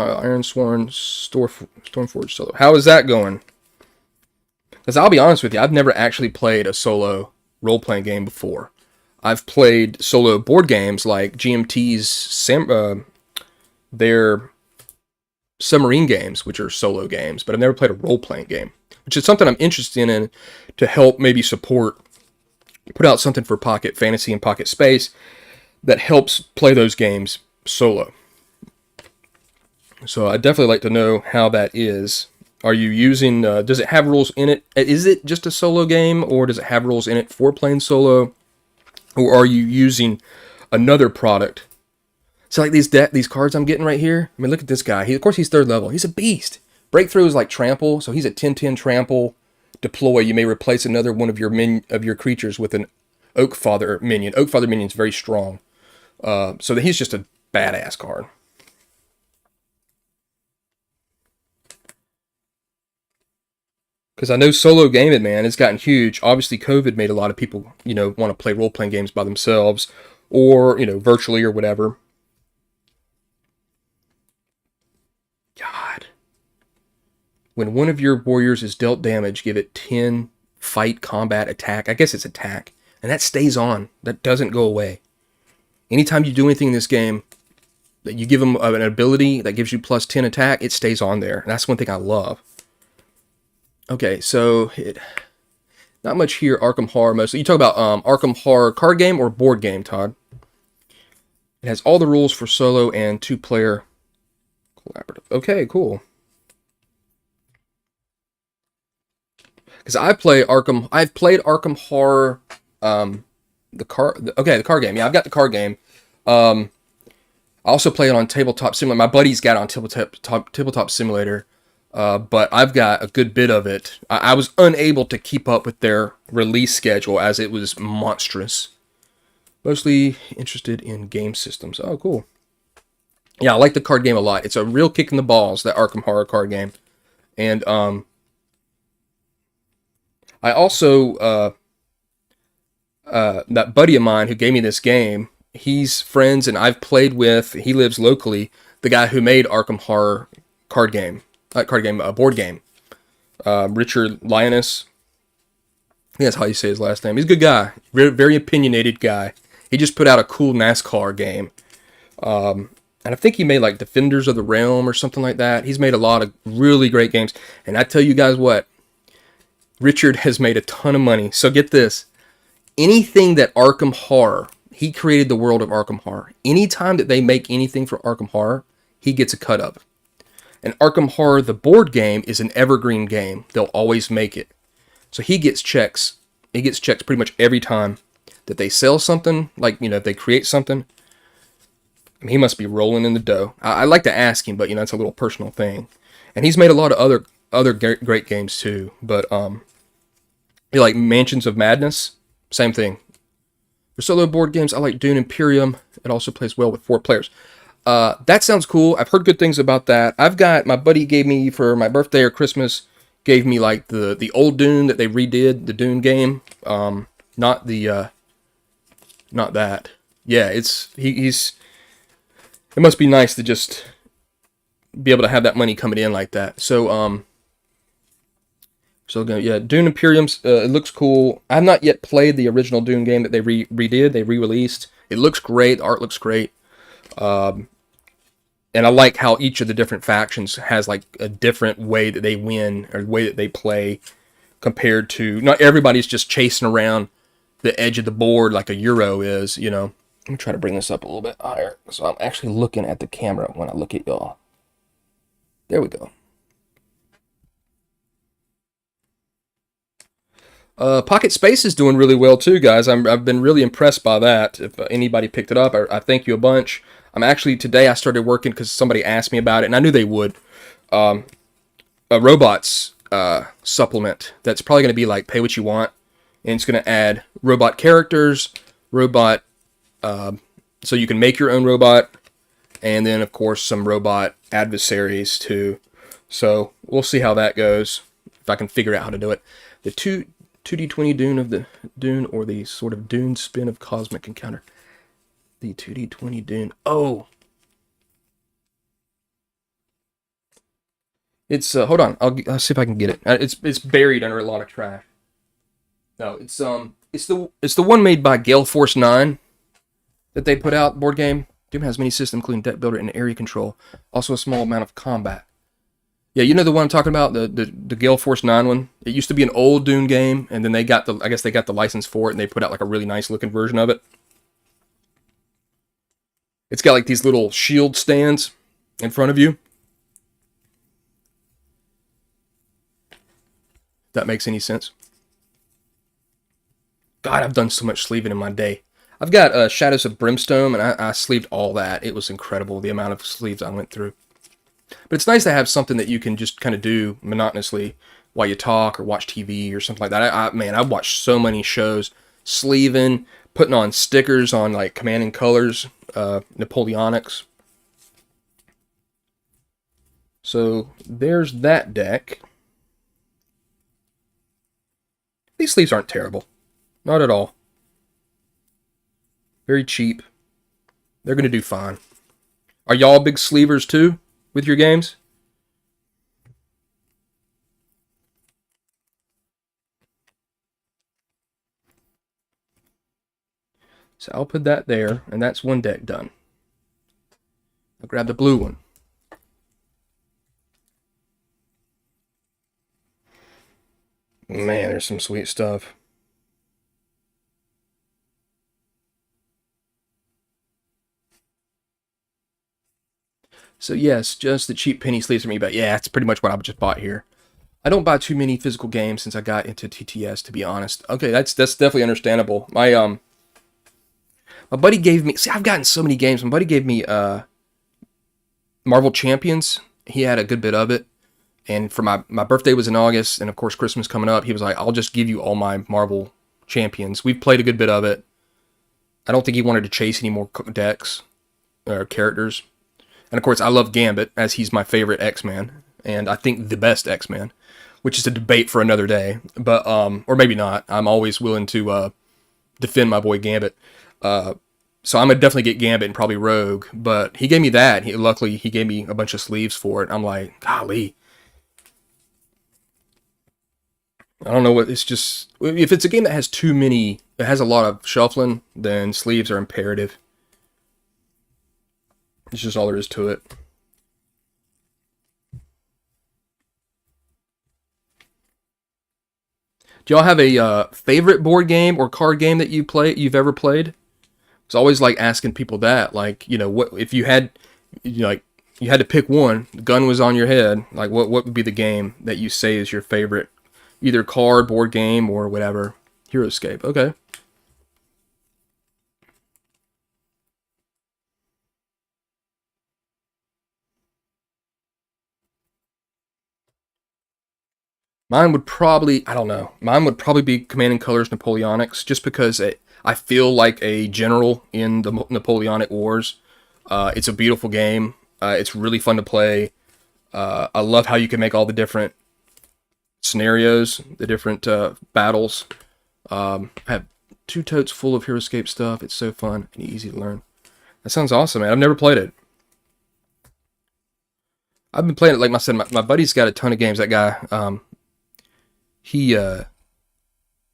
solo. How is that going? Because I'll be honest with you, I've never actually played a solo role-playing game before. I've played solo board games like GMT's their submarine games, which are solo games, but I've never played a role-playing game, which is something I'm interested in to help maybe put out something for Pocket Fantasy and Pocket Space that helps play those games solo. So I'd definitely like to know how that is. Are you using, does it have rules in it? Is it just a solo game, or does it have rules in it for playing solo? Or are you using another product? So like these cards I'm getting right here, I mean, look at this guy. Of course, he's 3rd level. He's a beast. Breakthrough is like trample, so he's a 10/10 trample. Deploy, you may replace another one of your creatures with an Oakfather minion. Oakfather minion is very strong. So he's just a badass card. Because I know solo gaming, man, it's gotten huge. Obviously, COVID made a lot of people, want to play role-playing games by themselves or, virtually or whatever. God. When one of your warriors is dealt damage, give it 10 fight, combat, attack. I guess it's attack. And that stays on. That doesn't go away. Anytime you do anything in this game, that you give them an ability that gives you +10 attack, it stays on there. And that's one thing I love. Okay, so not much here. Arkham Horror mostly. You talk about Arkham Horror card game or board game, Todd? It has all the rules for solo and 2-player collaborative. Okay, cool. Because I've played Arkham Horror, the card game. Yeah, I've got the card game. I also play it on Tabletop Simulator. My buddy's got it on Tabletop Simulator. But I've got a good bit of it. I was unable to keep up with their release schedule as it was monstrous. Mostly interested in game systems. Oh, cool. Yeah, I like the card game a lot. It's a real kick in the balls, that Arkham Horror card game. And I also that buddy of mine who gave me this game. He's friends, and I've played with. He lives locally. The guy who made Arkham Horror card game, board game. Richard Lioness. I think that's how you say his last name. He's a good guy. Very, very opinionated guy. He just put out a cool NASCAR game. And I think he made like Defenders of the Realm or something like that. He's made a lot of really great games. And I tell you guys what, Richard has made a ton of money. So get this. Anything that Arkham Horror, he created the world of Arkham Horror. Anytime that they make anything for Arkham Horror, he gets a cut of. And Arkham Horror, the board game, is an evergreen game. They'll always make it. So he gets checks. He gets checks pretty much every time that they sell something. Like, if they create something. He must be rolling in the dough. I like to ask him, but it's a little personal thing. And he's made a lot of other great games too. But like Mansions of Madness, same thing. For solo board games, I like Dune Imperium. It also plays well with 4 players. That sounds cool. I've heard good things about that. I've got, my buddy gave me for my birthday or Christmas, gave me like the old Dune that they redid, the Dune game. Not that. Yeah, he's. It must be nice to just be able to have that money coming in like that. So yeah, Dune Imperium's, it looks cool. I've not yet played the original Dune game that they redid, they re-released. It looks great, the art looks great. And I like how each of the different factions has like a different way that they win, or the way that they play, compared to, not everybody's just chasing around the edge of the board like a Euro is, Let me try to bring this up a little bit higher, so I'm actually looking at the camera when I look at y'all. There we go. Pocket Space is doing really well too, guys. I've been really impressed by that. If anybody picked it up, I thank you a bunch. I'm actually, today I started working because somebody asked me about it, and I knew they would. A robots supplement that's probably going to be like pay what you want, and it's going to add robot characters, so you can make your own robot, and then of course some robot adversaries too. So we'll see how that goes, if I can figure out how to do it. The 2D20 Dune of the Dune, or the sort of Dune spin of Cosmic Encounter. The 2D20 Dune. Oh! It's, hold on, I'll see if I can get it. It's buried under a lot of trash. No, it's the one made by Gale Force 9 that they put out, board game. Doom has many systems, including deck builder and area control. Also a small amount of combat. Yeah, you know the one I'm talking about, the Gale Force 9 one? It used to be an old Dune game, and then I guess they got the license for it, and they put out like a really nice looking version of it. It's got like these little shield stands in front of you. If that makes any sense. God, I've done so much sleeving in my day. I've got Shadows of Brimstone, and I sleeved all that. It was incredible, the amount of sleeves I went through. But it's nice to have something that you can just kind of do monotonously while you talk or watch TV or something like that. I've watched so many shows sleeving, putting on stickers on like Command and Colors, Napoleonics. So there's that deck. These sleeves aren't terrible. Not at all. Very cheap. They're going to do fine. Are y'all big sleevers too with your games? So I'll put that there, and that's one deck done. I'll grab the blue one. Man, there's some sweet stuff. So yes, just the cheap penny sleeves for me, but yeah, that's pretty much what I just bought here. I don't buy too many physical games since I got into TTS, to be honest. Okay, that's definitely understandable. My buddy gave me, see, I've gotten so many games. My buddy gave me Marvel Champions. He had a good bit of it. And for my birthday was in August, and of course Christmas coming up, he was like, I'll just give you all my Marvel Champions. We've played a good bit of it. I don't think he wanted to chase any more decks or characters. And of course, I love Gambit, as he's my favorite X-Man, and I think the best X-Man. which is a debate for another day. But or maybe not. I'm always willing to defend my boy Gambit. So I'm gonna definitely get Gambit and probably Rogue. But he gave me that. Luckily, he gave me a bunch of sleeves for it. I'm like, golly. I don't know what it's just. If it's a game that has too many, it has a lot of shuffling, then sleeves are imperative. It's just all there is to it. Do y'all have a favorite board game or card game that you've ever played? It's always like asking people that, like, you know, what if you had, like, you had to pick one, the gun was on your head, like, what would be the game that you say is your favorite, either card, board game, or whatever? Heroescape, okay. Mine would probably, I don't know, mine would probably be Command and Colors Napoleonics, just because I feel like a general in the Napoleonic Wars. It's a beautiful game. It's really fun to play. I love how you can make all the different scenarios, the different battles. I have 2 totes full of Heroescape stuff. It's so fun and easy to learn. That sounds awesome, man. I've never played it. I've been playing it, like I said, my buddy's got a ton of games. That guy, he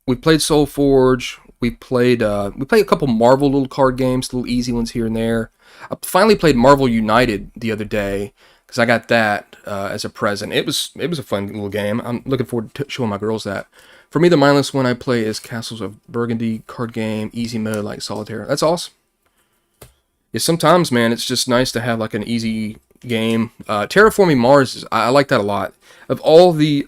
we played solforge. We played a couple Marvel little card games, little easy ones here and there. I finally played Marvel United the other day because I got that as a present. It was a fun little game. I'm looking forward to showing my girls that. For me, the mindless one I play is Castles of Burgundy card game, easy mode like solitaire. That's awesome. Yeah, sometimes, man, it's just nice to have like an easy game. Terraforming Mars I like that a lot. Of all the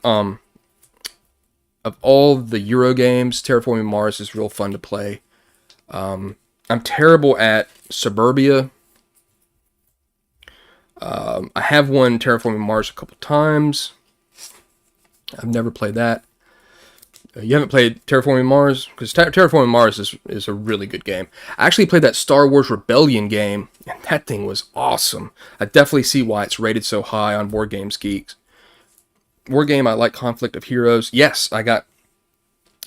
Euro games, Terraforming Mars is real fun to play. I'm terrible at Suburbia. I have won Terraforming Mars a couple times. I've never played that. You haven't played Terraforming Mars? Because Terraforming Mars is a really good game. I actually played that Star Wars Rebellion game, and that thing was awesome. I definitely see why it's rated so high on Board Games Geeks. War game, I like Conflict of Heroes. Yes, I've got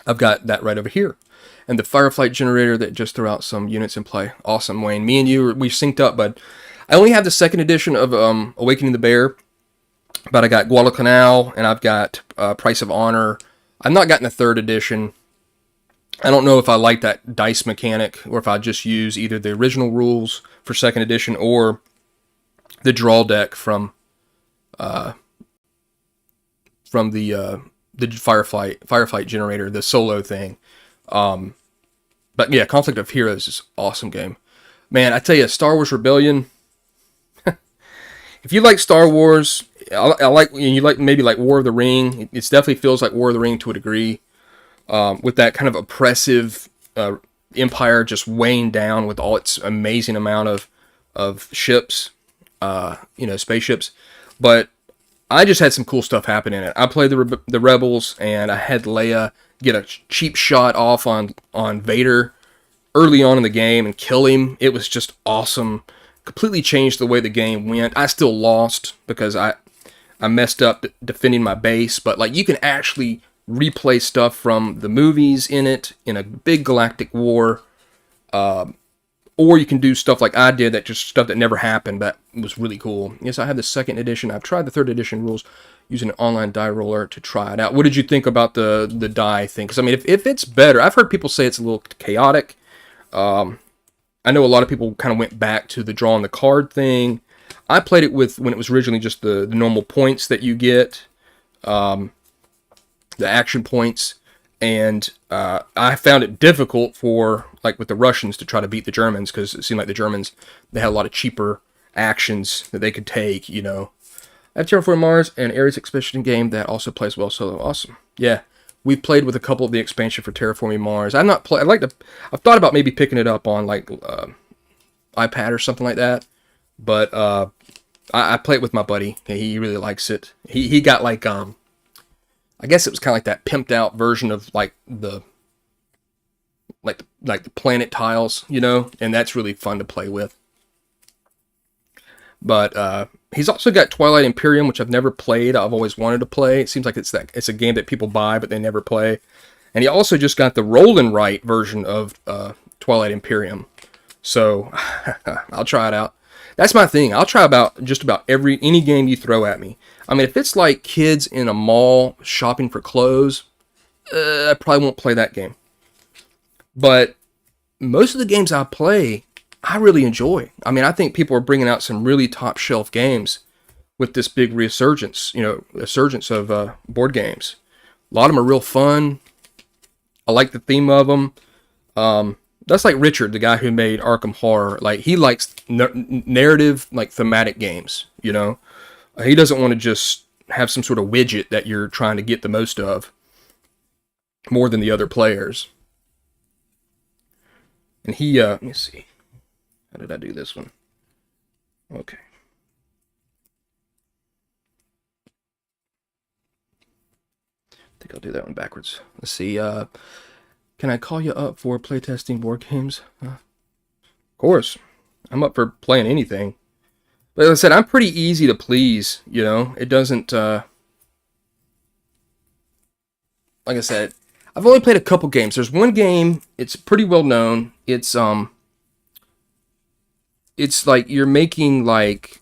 that right over here. And the Fireflight generator that just threw out some units in play. Awesome, Wayne. Me and you, we synced up, but I only have the 2nd edition of Awakening the Bear. But I got Guadalcanal, and I've got Price of Honor. I've not gotten the 3rd edition. I don't know if I like that dice mechanic, or if I just use either the original rules for 2nd edition, or the draw deck from the Fireflight generator, the solo thing. But yeah, Conflict of Heroes is an awesome game. Man, I tell you, Star Wars Rebellion. If you like Star Wars, I like, and you like maybe like War of the Ring. It definitely feels like War of the Ring to a degree, with that kind of oppressive empire just weighing down with all its amazing amount of ships, spaceships. But I just had some cool stuff happen in it. I played the Rebels, and I had Leia get a cheap shot off on Vader early on in the game and kill him. It was just awesome. Completely changed the way the game went. I still lost because I messed up defending my base, but like you can actually replay stuff from the movies in it in a big galactic war, or you can do stuff like I did, that just stuff that never happened, that was really cool. Yes, I have the 2nd edition. I've tried the 3rd edition rules using an online die roller to try it out. What did you think about the die thing? Because I mean, if it's better, I've heard people say it's a little chaotic. I know a lot of people kind of went back to the drawing the card thing. I played it with when it was originally just the normal points that you get, the action points, and I found it difficult for, like with the Russians, to try to beat the Germans, because it seemed like the Germans, they had a lot of cheaper actions that they could take, I have Terraforming Mars and Ares Expedition game that also plays well solo. Awesome. Yeah. We've played with a couple of the expansion for Terraforming Mars. I've thought about maybe picking it up on like iPad or something like that. But I play it with my buddy. He really likes it. He got like I guess it was kind of like that pimped out version of like the planet tiles, and that's really fun to play with. But he's also got Twilight Imperium, which I've never played. I've always wanted to play. It seems like it's a game that people buy, but they never play. And he also just got the roll and write version of Twilight Imperium. So I'll try it out. That's my thing. I'll try just about any game you throw at me. I mean, if it's like kids in a mall shopping for clothes, I probably won't play that game. But most of the games I play, I really enjoy. I mean, I think people are bringing out some really top shelf games with this big resurgence, of board games. A lot of them are real fun. I like the theme of them. That's like Richard, the guy who made Arkham Horror. Like, he likes narrative, like thematic games. He doesn't want to just have some sort of widget that you're trying to get the most of more than the other players. And he, let me see. How did I do this one? Okay. I think I'll do that one backwards. Let's see. Can I call you up for playtesting board games? Of course. I'm up for playing anything. But as I said, I'm pretty easy to please, It doesn't, like I said, I've only played a couple games. There's one game, it's pretty well known. It's like you're making like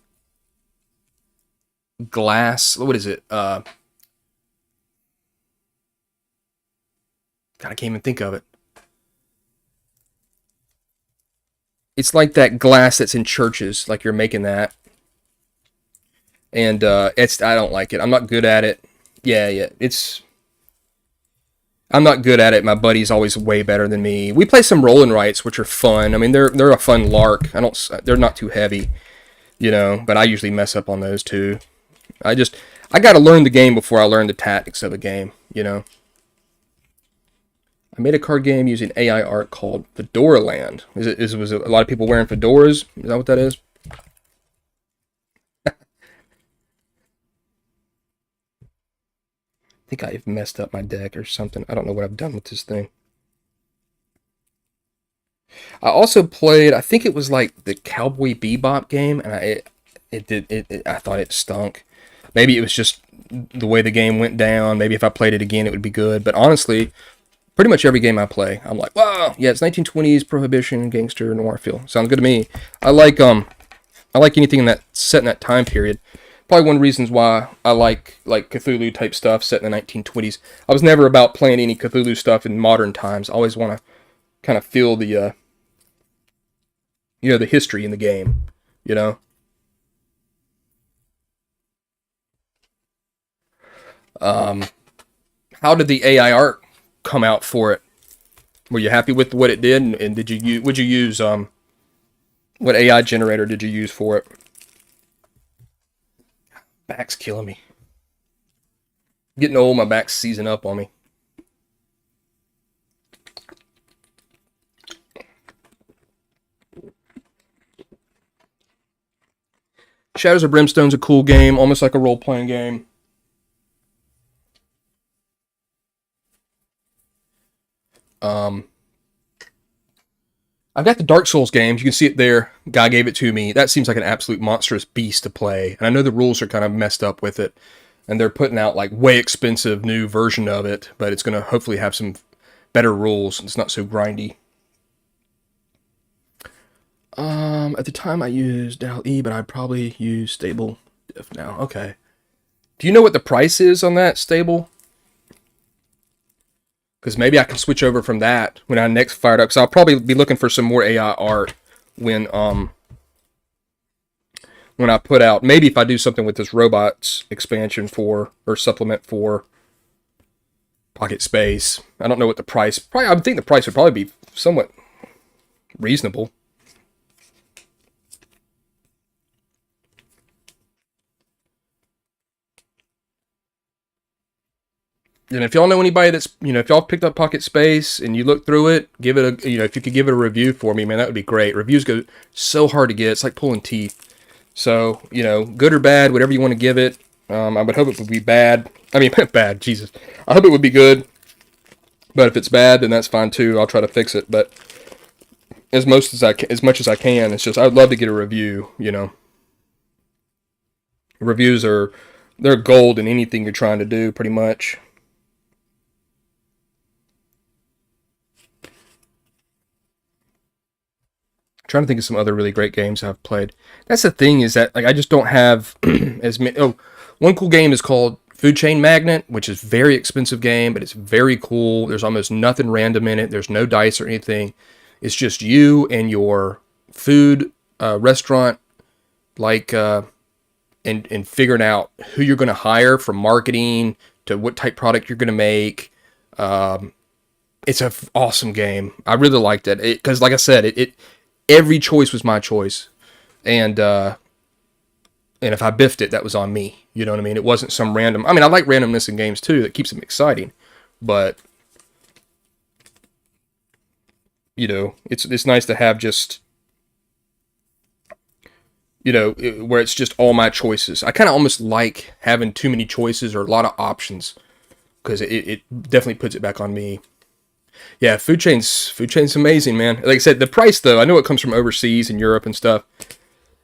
glass, what is it? God, I can't even think of it. It's like that glass that's in churches, like you're making that. And I don't like it. I'm not good at it. Yeah. I'm not good at it. My buddy's always way better than me. We play some roll and writes, which are fun. I mean, they're a fun lark. They're not too heavy, but I usually mess up on those too. I got to learn the game before I learn the tactics of the game, I made a card game using AI art called Fedora Land. Was a lot of people wearing fedoras? Is that what that is? I think I've messed up my deck or something. I don't know what I've done with this thing. I also played, I think it was like the Cowboy Bebop game, and I thought it stunk. Maybe it was just the way the game went down. Maybe if I played it again, it would be good. But honestly, pretty much every game I play, I'm like, wow, yeah, it's 1920s, Prohibition, gangster, noir feel. Sounds good to me. I like anything set in that time period. Probably one of the reasons why I like Cthulhu type stuff set in the 1920s. I was never about playing any Cthulhu stuff in modern times. I always want to kind of feel the the history in the game, How did the AI art come out for it? Were you happy with what it did, and would you use what AI generator did you use for it? Back's killing me. Getting old, my back's seizing up on me. Shadows of Brimstone's a cool game, almost like a role-playing game. I've got the Dark Souls games. You can see it there. Guy gave it to me. That seems like an absolute monstrous beast to play. And I know the rules are kind of messed up with it. And they're putting out like way expensive new version of it. But it's going to hopefully have some better rules. It's not so grindy. At the time I used DAL-E, but I'd probably use Stable Diff now. Okay. Do you know what the price is on that Stable? Because maybe I can switch over from that when I next fire it up. Because I'll probably be looking for some more AI art when I put out. Maybe if I do something with this robots expansion or supplement for Pocket Space. I don't know what the price. I would think the price would probably be somewhat reasonable. And if y'all know anybody that's, if y'all picked up Pocket Space and you look through it, give it a, if you could give it a review for me, man, that would be great. Reviews go so hard to get. It's like pulling teeth. So, good or bad, whatever you want to give it. I would hope it would be bad. I mean, bad, Jesus. I hope it would be good. But if it's bad, then that's fine too. I'll try to fix it. But as much as I can, it's just, I would love to get a review, Reviews they're gold in anything you're trying to do, pretty much. Trying to think of some other really great games I've played. That's the thing, is that like I just don't have as many. Oh, one cool game is called Food Chain Magnet, which is a very expensive game, but it's very cool. There's almost nothing random in it. There's no dice or anything. It's just you and your food restaurant, like and figuring out who you're going to hire, from marketing to what type product you're going to make. It's an awesome game. I really liked it because, like I said, it every choice was my choice, and if I biffed it, that was on me. You know what I mean? It wasn't some random. I mean, I like randomness in games too. That keeps them exciting, but it's nice to have just where it's just all my choices. I kind of almost like having too many choices or a lot of options, because it definitely puts it back on me. Yeah, food chain's amazing, man. Like I said, the price though, I know it comes from overseas and Europe and stuff,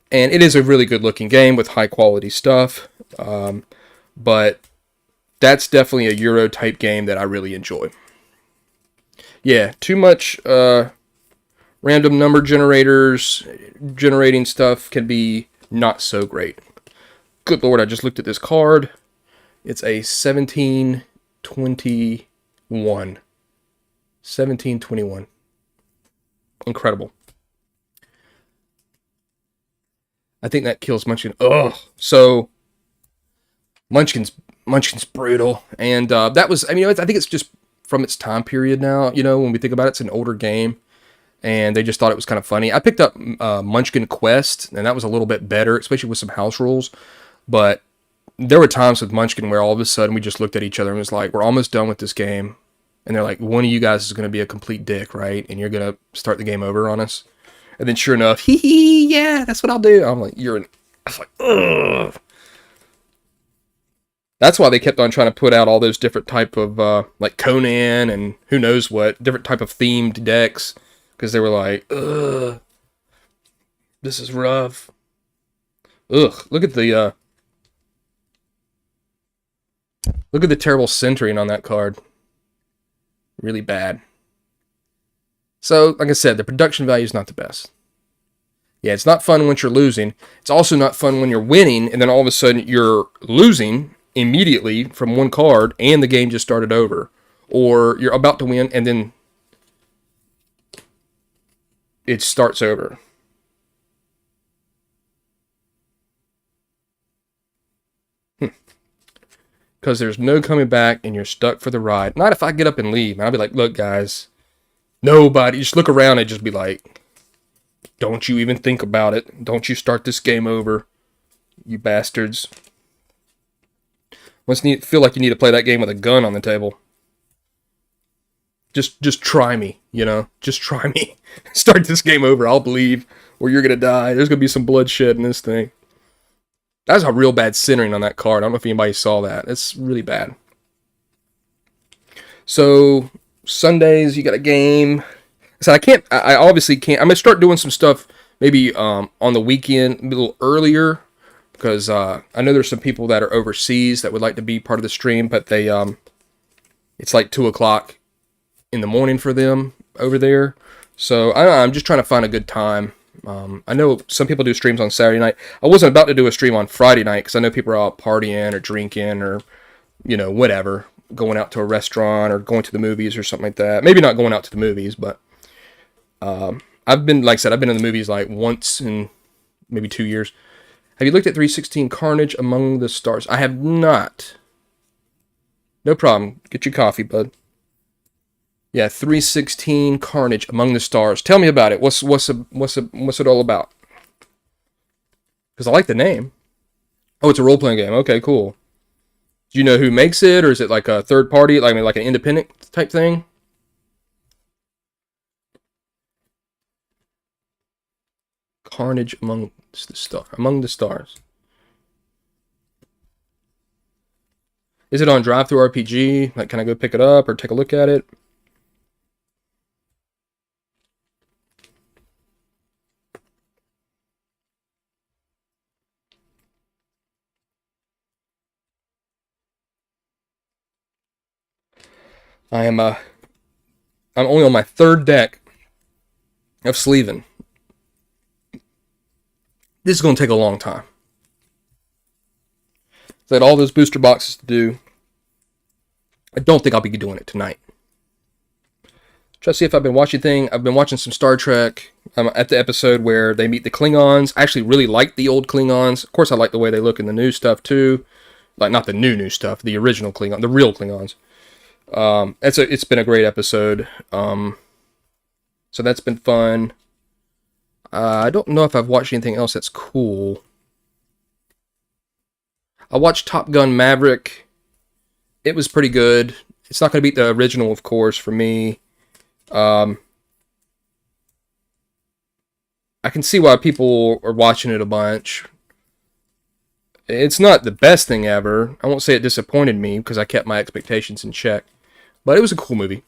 and it is a really good looking game with high quality stuff. But that's definitely a Euro type game that I really enjoy. Yeah, too much random number generators generating stuff can be not so great. Good lord, I just looked at this card. It's a 1721. 1721. Incredible. I think that kills Munchkin. Ugh. So Munchkin's brutal, and that was. I mean, I think it's just from its time period now. When we think about it, it's an older game, and they just thought it was kind of funny. I picked up Munchkin Quest, and that was a little bit better, especially with some house rules. But there were times with Munchkin where all of a sudden we just looked at each other and was like, "We're almost done with this game," and they're like, "One of you guys is going to be a complete dick, right? And you're going to start the game over on us." And then sure enough, hee hee, yeah, that's what I'll do. I'm like, I was like, ugh. That's why they kept on trying to put out all those different type of, like Conan and who knows what, different type of themed decks. Because they were like, ugh, this is rough. Ugh, look at the terrible centering on that card. Really bad. So, like I said, the production value is not the best. Yeah, it's not fun when you're losing. It's also not fun when you're winning, and then all of a sudden you're losing immediately from one card, and the game just started over. Or you're about to win, and then it starts over. Because there's no coming back, and you're stuck for the ride. Not if I get up and leave. I'll be like, look, guys, nobody. Just look around and just be like, don't you even think about it. Don't you start this game over, you bastards. Feel like you need to play that game with a gun on the table. Just try me, Just try me. Start this game over. I'll believe. Or you're gonna die. There's gonna be some bloodshed in this thing. That's a real bad centering on that card. I don't know if anybody saw that. It's really bad. So Sundays you got a game. So I obviously can't. I'm gonna start doing some stuff maybe on the weekend a little earlier, because I know there's some people that are overseas that would like to be part of the stream, but they it's like 2:00 in the morning for them over there. So I'm just trying to find a good time. I know some people do streams on Saturday night. I wasn't about to do a stream on Friday night because I know people are out partying or drinking or whatever, going out to a restaurant or going to the movies or something like that. Maybe not going out to the movies, but I've been, like I said, I've been in the movies like once in maybe 2 years. Have you looked at 316 Carnage Among the Stars? I have not. No problem. Get your coffee, bud. Yeah, 316 Carnage Among the Stars. Tell me about it. What's it all about? Because I like the name. Oh, it's a role-playing game. Okay, cool. Do you know who makes it, or is it like a third party, like an independent type thing? Carnage Among the Stars. Is it on drive-thru RPG? Like, can I go pick it up or take a look at it? I'm only on my third deck of sleeving. This is going to take a long time. So I had all those booster boxes to do. I don't think I'll be doing it tonight. Try to see if I've been watching anything. I've been watching some Star Trek. I'm at the episode where they meet the Klingons. I actually really like the old Klingons. Of course, I like the way they look in the new stuff too. Like, not the new stuff, the original Klingon, the real Klingons. It's been a great episode. So that's been fun. I don't know if I've watched anything else that's cool. I watched Top Gun Maverick. It was pretty good. It's not going to beat the original, of course, for me. I can see why people are watching it a bunch. It's not the best thing ever. I won't say it disappointed me because I kept my expectations in check. But it was a cool movie.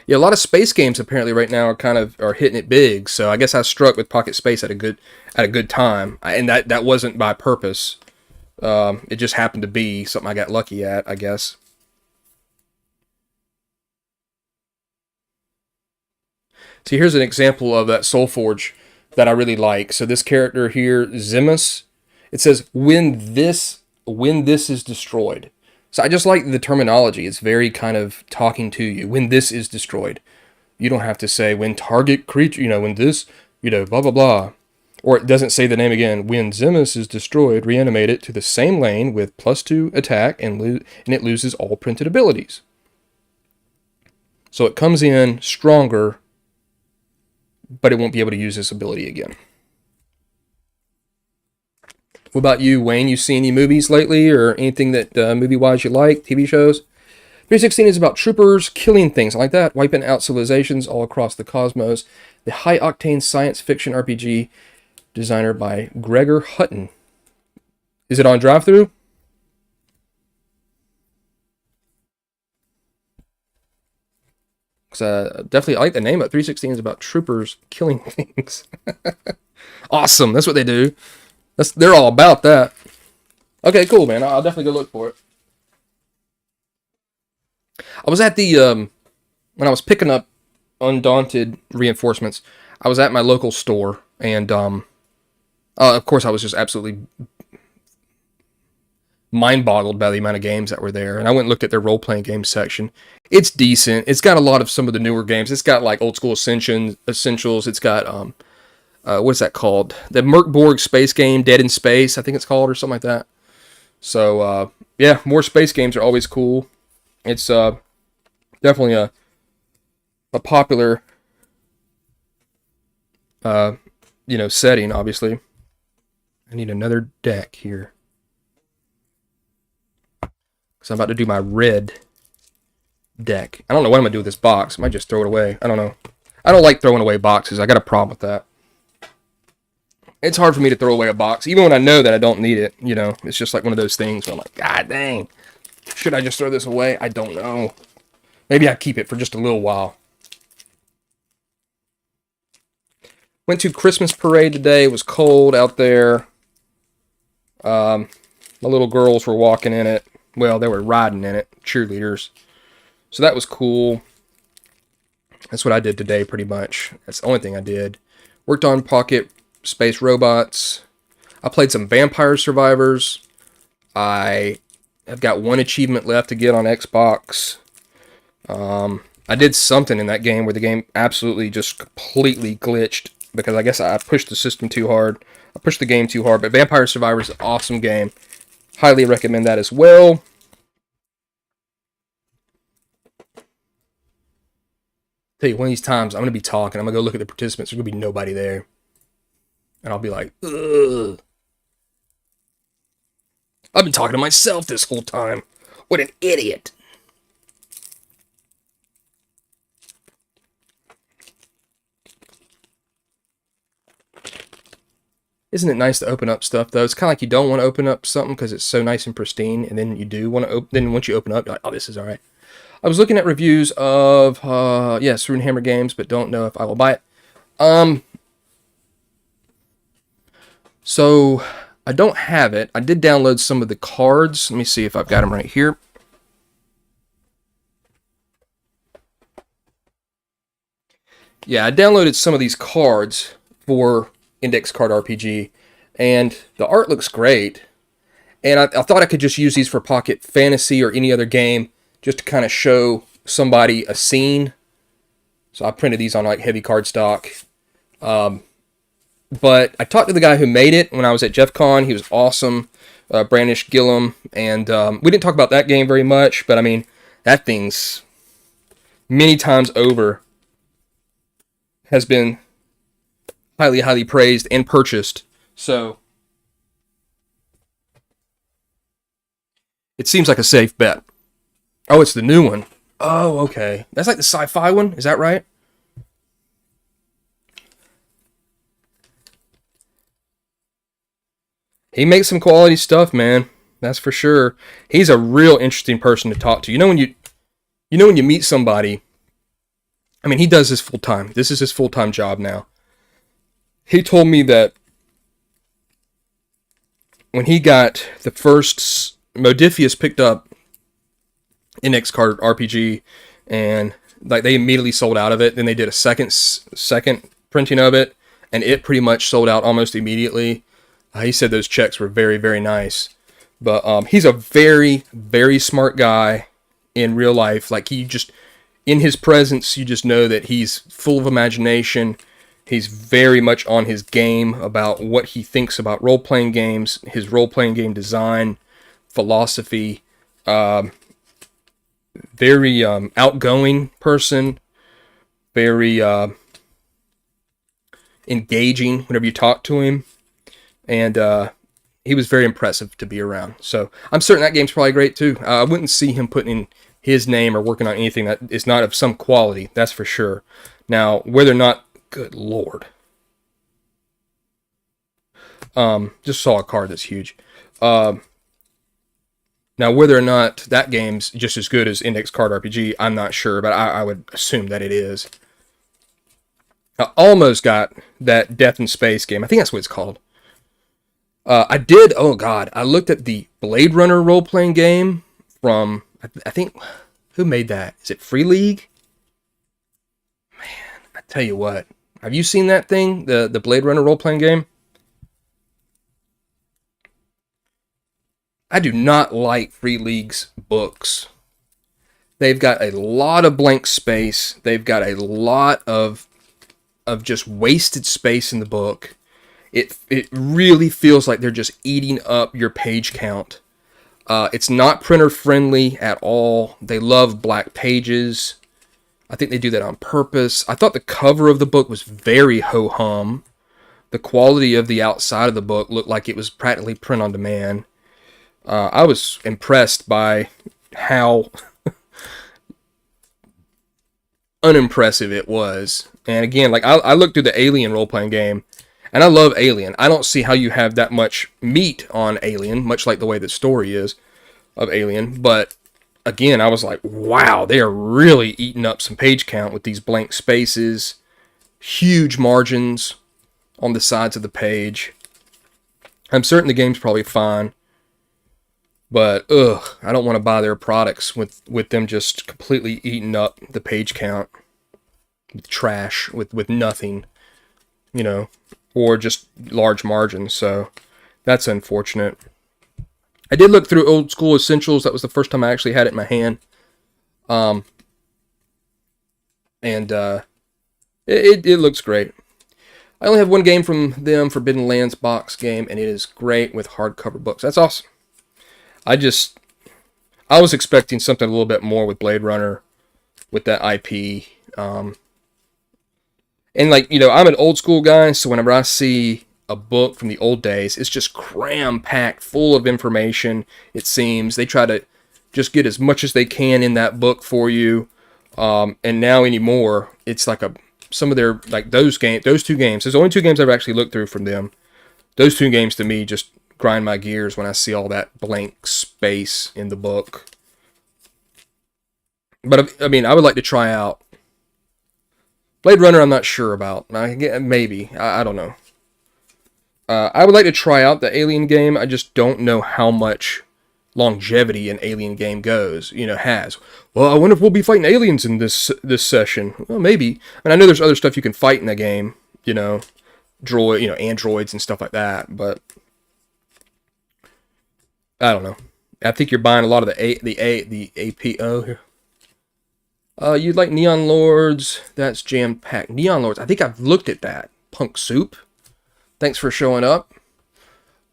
Yeah, a lot of space games apparently right now are hitting it big. So I guess I struck with Pocket Space at a good time, and that wasn't by purpose. It just happened to be something I got lucky at, I guess. See, here's an example of that solforge that I really like. So this character here, Zimus, it says when this is destroyed. So I just like the terminology. It's very kind of talking to you. When this is destroyed. You don't have to say when target creature, when this, blah, blah, blah. Or it doesn't say the name again. When Zimus is destroyed, reanimate it to the same lane with +2 attack and it loses all printed abilities. So it comes in stronger, but it won't be able to use this ability again. What about you, Wayne? You seen any movies lately or anything that movie-wise you like, TV shows? 316 is about troopers killing things like that, wiping out civilizations all across the cosmos. The high-octane science fiction RPG designer by Gregor Hutton. Is it on drive-thru? Because definitely I like the name of it. 316 is about troopers killing things. Awesome. That's what they do. They're all about that. Okay, cool, man. I'll definitely go look for it. I was at the, when I was picking up Undaunted reinforcements, I was at my local store, and, of course, I was just absolutely mind-boggled by the amount of games that were there, and I went and looked at their role-playing games section. It's decent. It's got a lot of some of the newer games. It's got, like, old-school Essentials. It's got, what's that called? The Merkborg space game, Dead in Space, I think it's called, or something like that. So, yeah, more space games are always cool. It's definitely a popular, setting, obviously. I need another deck here. Because I'm about to do my red deck. I don't know what I'm going to do with this box. I might just throw it away. I don't know. I don't like throwing away boxes. I got a problem with that. It's hard for me to throw away a box, even when I know that I don't need it. It's just like one of those things where I'm like, God dang, should I just throw this away? I don't know. Maybe I keep it for just a little while. Went to Christmas parade today. It was cold out there. My little girls were walking in it. Well, they were riding in it, cheerleaders. So that was cool. That's what I did today, pretty much. That's the only thing I did. Worked on Pocket Space Robots. I played some Vampire Survivors. I have got one achievement left to get on Xbox. I did something in that game where the game absolutely just completely glitched because I guess I pushed the system too hard. I pushed the game too hard, but Vampire Survivors is an awesome game. Highly recommend that as well. Tell you, one of these times I'm going to be talking. I'm going to go look at the participants. There's going to be nobody there. And I'll be like, ugh. I've been talking to myself this whole time. What an idiot. Isn't it nice to open up stuff, though? It's kind of like you don't want to open up something because it's so nice and pristine, and then you do want to open. Then once you open up, you're like, oh, this is all right. I was looking at reviews of, Runehammer games, but don't know if I will buy it. So I don't have it. I did download some of the cards. Let me see if I've got them right here. Yeah, I downloaded some of these cards for Index Card RPG, and the art looks great. And I thought I could just use these for Pocket Fantasy or any other game, just to kind of show somebody a scene. So I printed these on like heavy cardstock. But I talked to the guy who made it when I was at Jeff Con. He was awesome, Brandish Gillum, and we didn't talk about that game very much. But I mean, that thing's many times over has been highly, highly praised and purchased. So it seems like a safe bet. Oh, it's the new one. Oh, okay. That's like the sci-fi one. Is that right? He makes some quality stuff, man. That's for sure. He's a real interesting person to talk to. When you meet somebody. I mean, he does this full time. This is his full-time job now. He told me that when he got the first Modifius picked up Index Card RPG, and like they immediately sold out of it. Then they did a second printing of it, and it pretty much sold out almost immediately. He said those checks were very, very nice. But he's a very, very smart guy in real life. Like, in his presence, you just know that he's full of imagination. He's very much on his game about what he thinks about role-playing games, his role-playing game design, philosophy. Very outgoing person. Very engaging whenever you talk to him. And he was very impressive to be around. So I'm certain that game's probably great too. I wouldn't see him putting in his name or working on anything that is not of some quality. That's for sure. Now, whether or not, good lord. Just saw a card that's huge. Now, whether or not that game's just as good as Index Card RPG, I'm not sure, but I would assume that it is. I almost got that Death in Space game. I think that's what it's called. I looked at the Blade Runner role-playing game from, I think, who made that? Is it Free League? Man, I tell you what. Have you seen that thing? The Blade Runner role-playing game? I do not like Free League's books. They've got a lot of blank space. They've got a lot of just wasted space in the book. It really feels like they're just eating up your page count. It's not printer friendly at all. They love black pages. I think they do that on purpose. I thought the cover of the book was very ho-hum. The quality of the outside of the book looked like it was practically print on demand. I was impressed by how unimpressive it was. And again, like I looked through the Alien role-playing game, and I love Alien. I don't see how you have that much meat on Alien, much like the way the story is of Alien. But again, I was like, wow, they are really eating up some page count with these blank spaces, huge margins on the sides of the page. I'm certain the game's probably fine, but I don't want to buy their products with them just completely eating up the page count with trash, with nothing, or just large margins. So that's unfortunate. I did look through Old School Essentials. That was the first time I actually had it in my hand. It looks great. I only have one game from them, Forbidden Lands box game, and it is great with hardcover books. That's awesome. I was expecting something a little bit more with Blade Runner, with that IP. And I'm an old school guy, so whenever I see a book from the old days, it's just cram-packed, full of information, it seems. They try to just get as much as they can in that book for you. And now anymore, it's like some of their, like those two games. There's only two games I've actually looked through from them. Those two games to me just grind my gears when I see all that blank space in the book. But I mean, I would like to try out Blade Runner. I'm not sure about. Maybe. I don't know. I would like to try out the Alien game. I just don't know how much longevity an alien game goes, has. Well, I wonder if we'll be fighting aliens in this session. Well, maybe. And I know there's other stuff you can fight in the game, androids and stuff like that, but I don't know. I think you're buying a lot of the APO here. You'd like Neon Lords. That's jam-packed. Neon Lords. I think I've looked at that. Punk Soup. Thanks for showing up.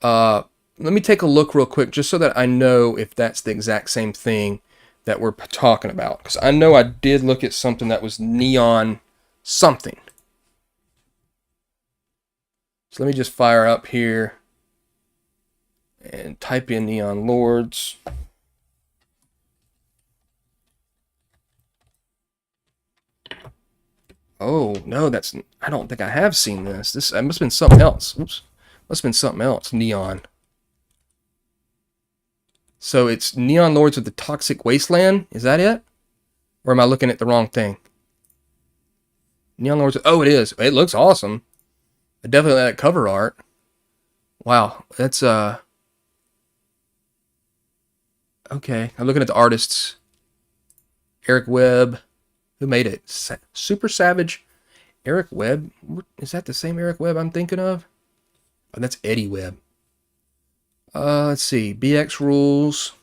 Let me take a look real quick just so that I know if that's the exact same thing that we're talking about. Because I know I did look at something that was neon something. So let me just fire up here and type in Neon Lords. Oh, no, I don't think I have seen this. It must have been something else. Oops. Must have been something else. Neon. So it's Neon Lords of the Toxic Wasteland. Is that it? Or am I looking at the wrong thing? Neon Lords. Oh, it is. It looks awesome. I definitely like that cover art. Wow. That's, okay. I'm looking at the artists. Eric Webb. Who made it? Super Savage. Eric Webb. Is that the same Eric Webb I'm thinking of? Oh, that's Eddie Webb. Let's see. BX Rules.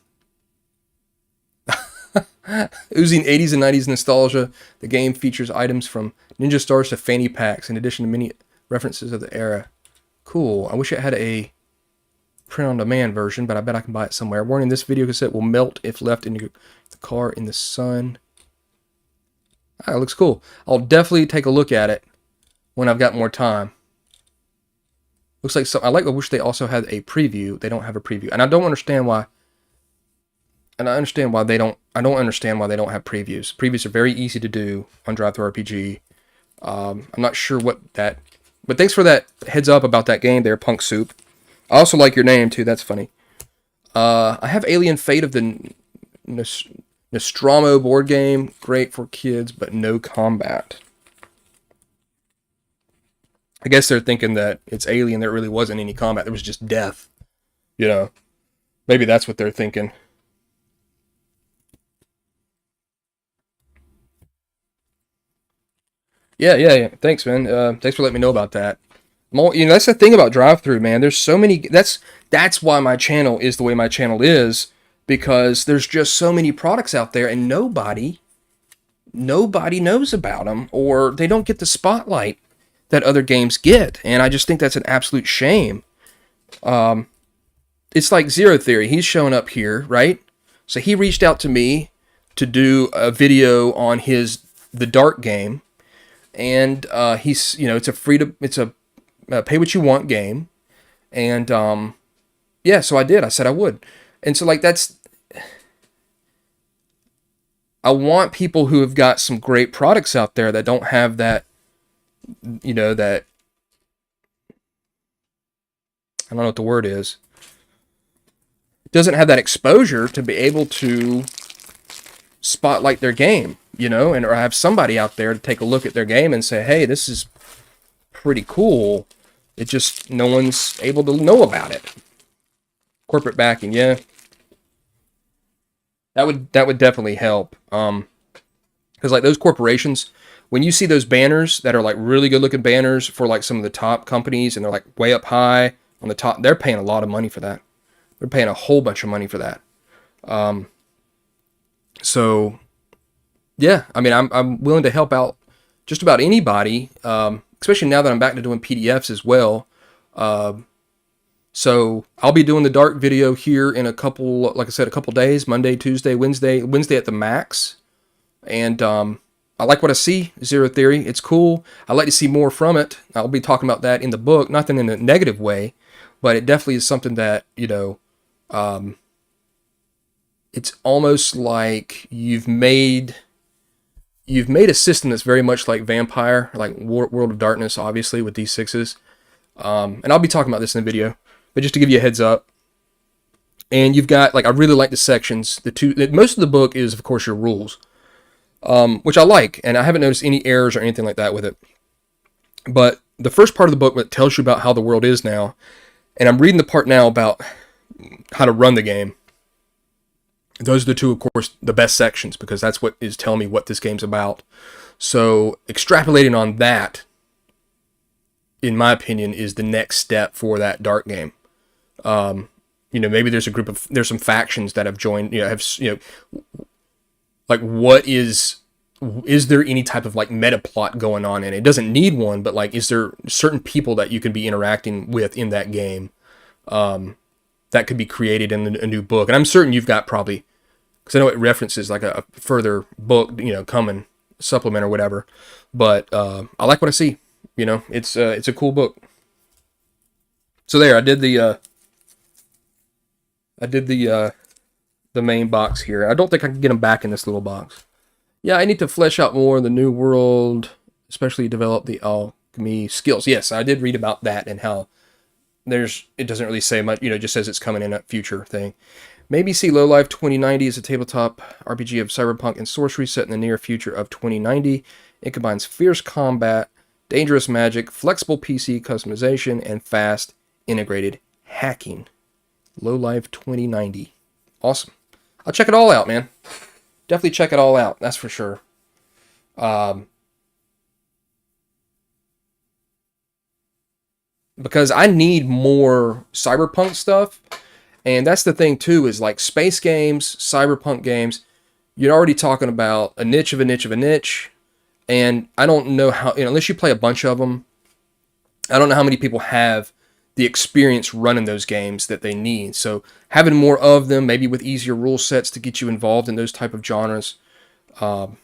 Oozing 80s and 90s nostalgia. The game features items from Ninja Stars to fanny packs, in addition to many references of the era. Cool. I wish it had a print-on-demand version, but I bet I can buy it somewhere. Warning, this video cassette will melt if left in the car in the sun. Ah, it looks cool. I'll definitely take a look at it when I've got more time. Looks like I wish they also had a preview. They don't have a preview. And I don't understand why. And I don't understand why they don't have previews. Previews are very easy to do on Drive-Thru-RPG. I'm not sure what that... But thanks for that heads up about that game there, Punk Soup. I also like your name, too. That's funny. I have Alien Fate of the Nostromo board game. Great for kids, but no combat. I guess they're thinking that it's Alien. There really wasn't any combat. There was just death. Maybe that's what they're thinking. Yeah. Thanks, man. Thanks for letting me know about that. That's the thing about Drive-Thru, man. There's so many. That's why my channel is the way my channel is, because there's just so many products out there, and nobody knows about them, or they don't get the spotlight that other games get, and I just think that's an absolute shame. It's like Zero Theory. He's showing up here, right? So he reached out to me to do a video on the Dark game, and he's it's a pay what you want game, and yeah, so I did. I said I would, and so I want people who have got some great products out there that don't have that. That I don't know what the word is. Doesn't have that exposure to be able to spotlight their game, or have somebody out there to take a look at their game and say, hey, this is pretty cool. It just, no one's able to know about it. Corporate backing, yeah. That would definitely help. Because like those corporations, when you see those banners that are like really good looking banners for like some of the top companies, and they're like way up high on the top, they're paying a lot of money for that. They're paying a whole bunch of money for that. So yeah, I mean, I'm willing to help out just about anybody, especially now that I'm back to doing PDFs as well. So I'll be doing the Dark video here in a couple days, Monday, Tuesday, Wednesday at the max. And I like what I see, Zero Theory. It's cool. I'd like to see more from it. I'll be talking about that in the book, nothing in a negative way, but it definitely is something that, it's almost like you've made a system that's very much like Vampire, like World of Darkness, obviously, with D6s. And I'll be talking about this in the video, but just to give you a heads up. And you've got, I really like the sections. Most of the book is, of course, your rules. Which I like, and I haven't noticed any errors or anything like that with it. But the first part of the book that tells you about how the world is now, and I'm reading the part now about how to run the game. Those are the two, of course, the best sections, because that's what is telling me what this game's about. So extrapolating on that, in my opinion, is the next step for that dark game. Maybe there's some factions that have joined, like, what is there any type of like meta plot going on in it? It doesn't need one, but like, is there certain people that you can be interacting with in that game, that could be created in a new book? And I'm certain you've got probably, because I know it references like a further book, coming, supplement or whatever. But I like what I see. It's a cool book. So there, I did the main box here. I don't think I can get them back in this little box. Yeah, I need to flesh out more the new world, especially develop the alchemy skills. Yes, I did read about that and how it doesn't really say much, it just says it's coming in a future thing. Maybe see Lowlife 2090 is a tabletop RPG of cyberpunk and sorcery set in the near future of 2090. It combines fierce combat, dangerous magic, flexible PC customization, and fast integrated hacking. Lowlife 2090. Awesome. I'll check it all out, man. Definitely check it all out. That's for sure. Because I need more cyberpunk stuff. And that's the thing, too, is like space games, cyberpunk games, you're already talking about a niche of a niche of a niche. And I don't know how, unless you play a bunch of them, I don't know how many people have the experience running those games that they need. So having more of them, maybe with easier rule sets to get you involved in those type of genres. Actually,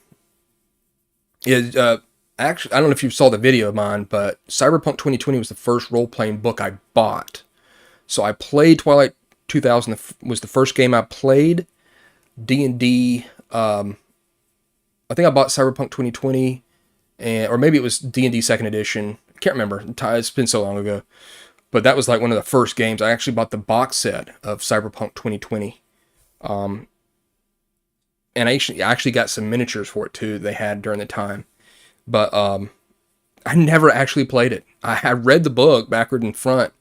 I don't know if you saw the video of mine, but Cyberpunk 2020 was the first role-playing book I bought. So I played Twilight 2000, was the first game I played. D&D, I think I bought Cyberpunk 2020, or maybe it was D&D 2nd edition. I can't remember. It's been so long ago. But that was like one of the first games. I actually bought the box set of Cyberpunk 2020. And I actually got some miniatures for it too they had during the time. But I never actually played it. I read the book backward and front,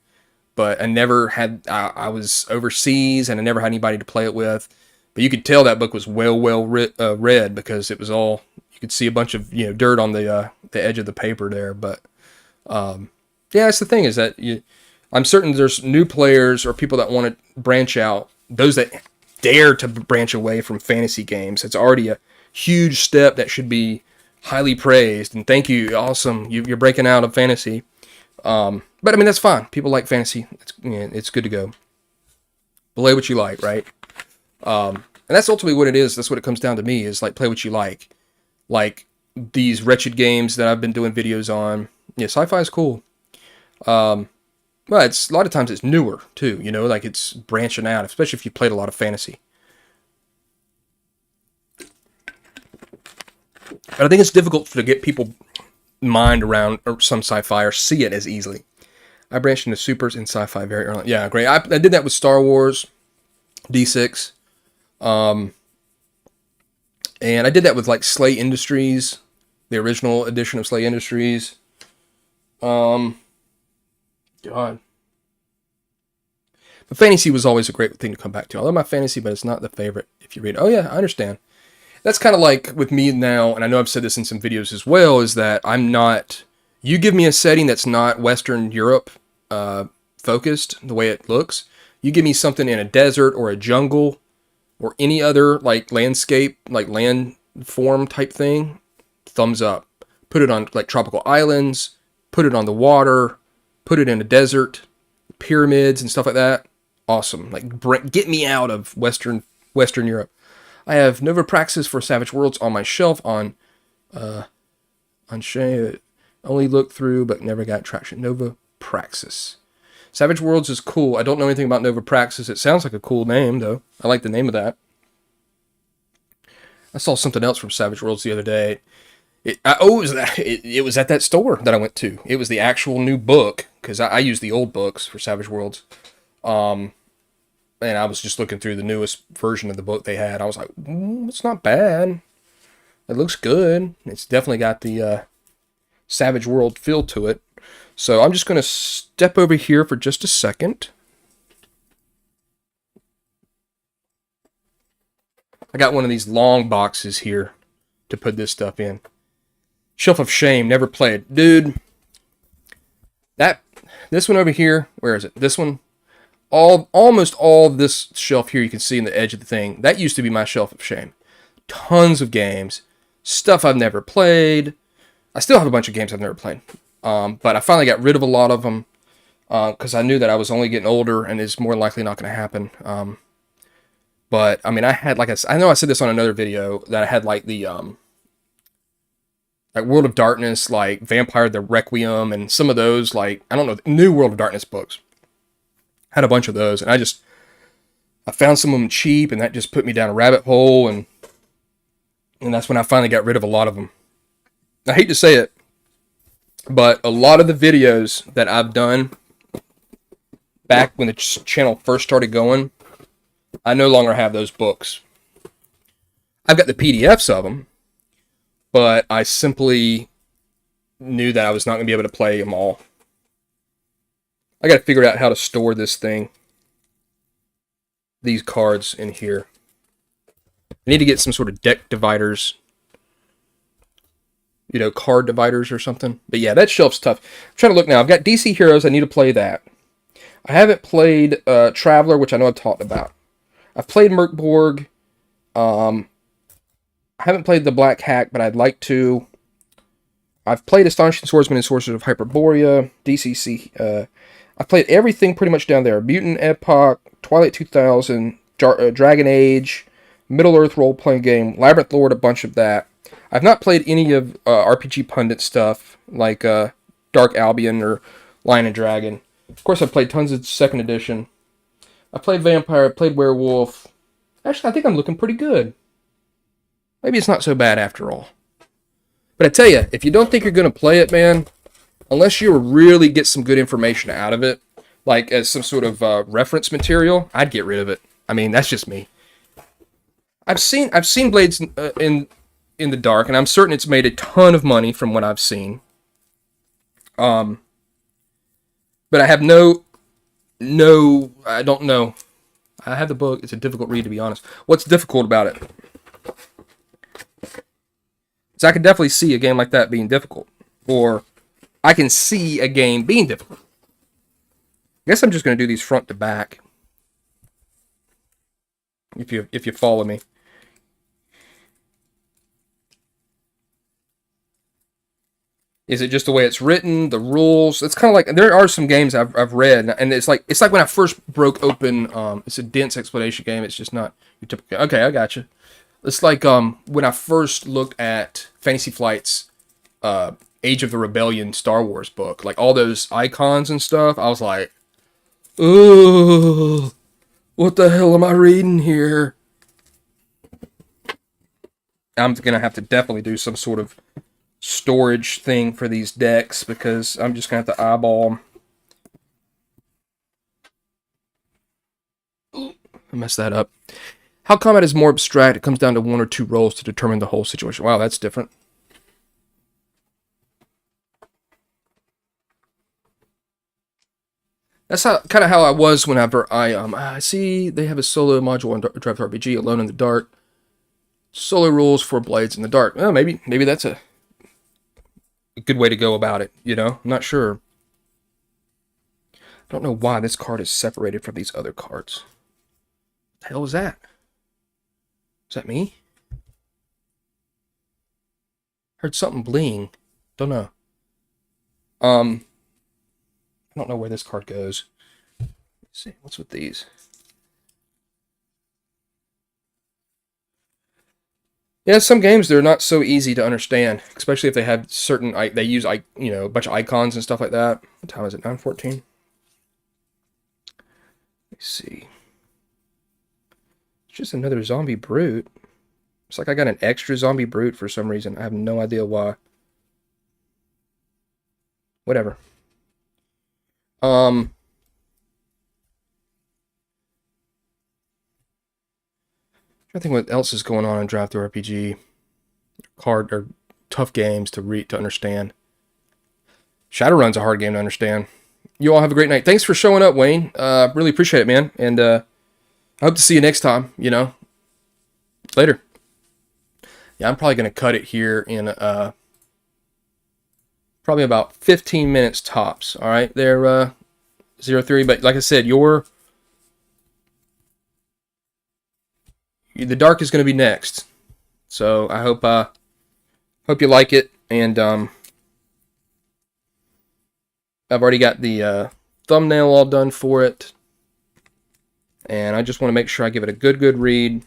but I never had, I was overseas and I never had anybody to play it with. But you could tell that book was well read, because it was all, you could see a bunch of dirt on the edge of the paper there. But yeah, that's the thing, is that I'm certain there's new players or people that want to branch out, those that dare to branch away from fantasy games. It's already a huge step that should be highly praised. And thank you, awesome, you're breaking out of fantasy. But I mean, that's fine. People like fantasy. It's good to go. Play what you like, right? And that's ultimately what it is. That's what it comes down to me, is like, play what you like. Like these wretched games that I've been doing videos on. Yeah, sci-fi is cool. Well, it's a lot of times it's newer too, like it's branching out, especially if you played a lot of fantasy. But I think it's difficult to get people mind around some sci-fi or see it as easily. I branched into supers in sci-fi very early. Yeah, great. I did that with Star Wars D6. And I did that with like Slay Industries, the original edition of Slay Industries. God. But fantasy was always a great thing to come back to. I love my fantasy, but it's not the favorite if you read. Oh yeah, I understand. That's kind of like with me now, and I know I've said this in some videos as well, is that I'm not, you give me a setting that's not Western Europe focused, the way it looks. You give me something in a desert or a jungle or any other like landscape, like land form type thing, thumbs up. Put it on like tropical islands, put it on the water, put it in a desert, pyramids and stuff like that. Awesome. Like, get me out of Western Europe. I have Nova Praxis for Savage Worlds on my shelf on Shay. Only looked through, but never got traction. Nova Praxis. Savage Worlds is cool. I don't know anything about Nova Praxis. It sounds like a cool name, though. I like the name of that. I saw something else from Savage Worlds the other day. It was at that store that I went to. It was the actual new book, because I use the old books for Savage Worlds. And I was just looking through the newest version of the book they had. I was like, it's not bad. It looks good. It's definitely got the Savage World feel to it. So I'm just going to step over here for just a second. I got one of these long boxes here to put this stuff in. Shelf of Shame, never played. Dude, this one over here, where is it? This one, almost all this shelf here you can see in the edge of the thing. That used to be my Shelf of Shame. Tons of games, stuff I've never played. I still have a bunch of games I've never played. But I finally got rid of a lot of them because I knew that I was only getting older and it's more likely not going to happen. But I mean, I had, like I know I said this on another video, that I had like the like World of Darkness, like Vampire the Requiem, and some of those, like, I don't know, new World of Darkness books. Had a bunch of those, and I found some of them cheap, and that just put me down a rabbit hole, and that's when I finally got rid of a lot of them. I hate to say it, but a lot of the videos that I've done back when the channel first started going, I no longer have those books. I've got the PDFs of them, but I simply knew that I was not going to be able to play them all. I got to figure out how to store this thing, these cards in here. I need to get some sort of deck dividers, you know, card dividers or something. But yeah, that shelf's tough. I'm trying to look now. I've got DC Heroes. I need to play that. I haven't played Traveler, which I know I've talked about. I've played Merkborg. I haven't played the Black Hack, but I'd like to. I've played Astonishing Swordsman and Sorcerers of Hyperborea, DCC. I've played everything pretty much down there. Mutant Epoch, Twilight 2000, Dragon Age, Middle-earth role-playing game, Labyrinth Lord, a bunch of that. I've not played any of RPG Pundit stuff, like Dark Albion or Lion and Dragon. Of course, I've played tons of 2nd edition. I played Vampire, I played Werewolf. Actually, I think I'm looking pretty good. Maybe it's not so bad after all. But I tell you, if you don't think you're going to play it, man, unless you really get some good information out of it, like as some sort of reference material, I'd get rid of it. I mean, that's just me. I've seen Blades in the Dark, and I'm certain it's made a ton of money from what I've seen. But I have I don't know. I have the book. It's a difficult read, to be honest. What's difficult about it? So I can definitely see a game like that being difficult. Or I can see a game being difficult. I guess I'm just going to do these front to back. If you follow me. Is it just the way it's written, the rules? It's kind of like, there are some games I've read, and it's like when I first broke open, it's a dense explanation game, it's just not your typical, okay, I got you. It's like when I first looked at Fantasy Flight's Age of the Rebellion Star Wars book, like all those icons and stuff, I was like, ooh, what the hell am I reading here? I'm going to have to definitely do some sort of storage thing for these decks because I'm just going to have to eyeball them. I messed that up. How combat is more abstract? It comes down to 1 or 2 rolls to determine the whole situation. Wow, that's different. That's kind of how I was whenever I see they have a solo module on Drive RPG, Alone in the Dark. Solo rules for Blades in the Dark. Well, maybe that's a good way to go about it, you know? I'm not sure. I don't know why this card is separated from these other cards. What the hell is that? Is that me? Heard something bling. Don't know. I don't know where this card goes. Let's see. What's with these? Yeah, some games, they're not so easy to understand, especially if they have certain, they use, a bunch of icons and stuff like that. What time is it? 9:14? Let's see. It's just another zombie brute. It's like I got an extra zombie brute for some reason. I have no idea why. Whatever. I think what else is going on in Draft RPG. Hard or tough games to read to understand. Shadowrun's a hard game to understand. You all have a great night. Thanks for showing up, Wayne. Really appreciate it, man. And I hope to see you next time, you know. Later. Yeah, I'm probably going to cut it here in probably about 15 minutes tops. All right, there, 03. But like I said, the dark is going to be next. So I hope you like it. And I've already got the thumbnail all done for it. And I just want to make sure I give it a good read.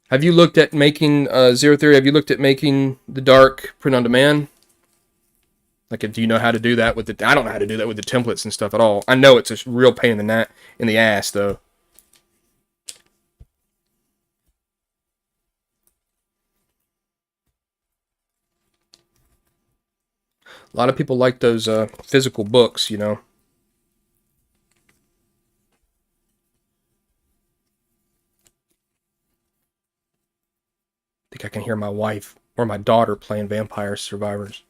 Have you looked at making, Zero Theory, have you looked at making the dark print on demand? Like, do you know how to do that with the, I don't know how to do that with the templates and stuff at all. I know it's a real pain in the ass, though. A lot of people like those physical books, you know. I think I can hear my wife or my daughter playing Vampire Survivors.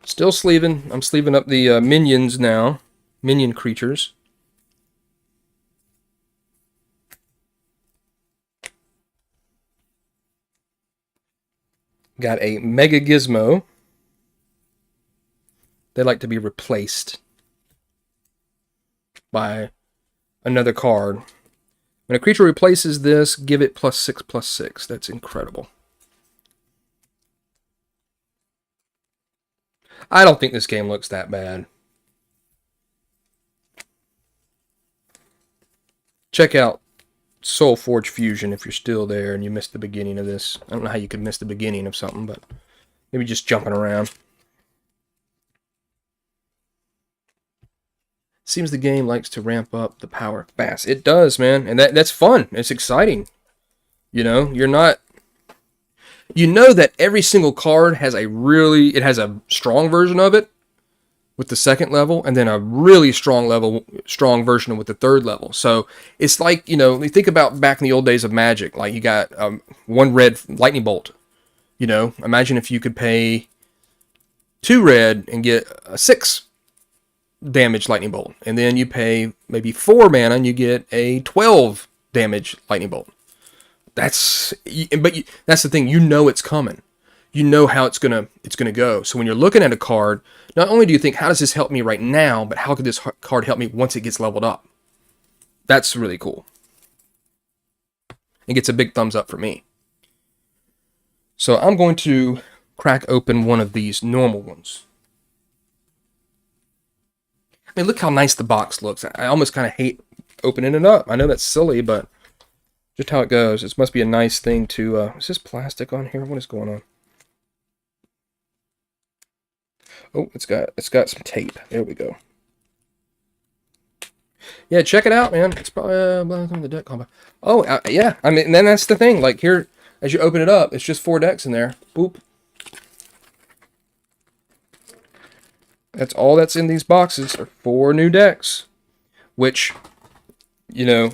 Still sleeving. I'm sleeving up the minions now. Minion creatures. Got a Mega Gizmo. They like to be replaced by another card. When a creature replaces this, give it +6/+6. That's incredible. I don't think this game looks that bad. Check out Solforge Fusion if you're still there and you missed the beginning of this. I don't know how you could miss the beginning of something, but maybe just jumping around. Seems the game likes to ramp up the power fast. It does, man, and that's fun. It's exciting. You know, you're not. You know that every single card has it has a strong version of it with the second level, and then a really strong version with the third level. So it's like, you know, you think about back in the old days of Magic, like you got one red lightning bolt. You know, imagine if you could pay 2 red and get a 6 damage lightning bolt, and then you pay maybe 4 mana and you get a 12 damage lightning bolt. That's the thing. You know it's coming. You know how it's gonna go. So when you're looking at a card, not only do you think, how does this help me right now, but how could this card help me once it gets leveled up? That's really cool. It gets a big thumbs up for me. So I'm going to crack open one of these normal ones. I mean, look how nice the box looks. I almost kind of hate opening it up. I know that's silly, but just how it goes. This must be a nice thing to... is this plastic on here? What is going on? Oh, it's got some tape. There we go. Yeah, check it out, man. It's probably the deck combo. Oh, yeah. I mean, then that's the thing. Like here, as you open it up, it's just 4 decks in there. Boop. That's all that's in these boxes are 4 new decks. Which, you know,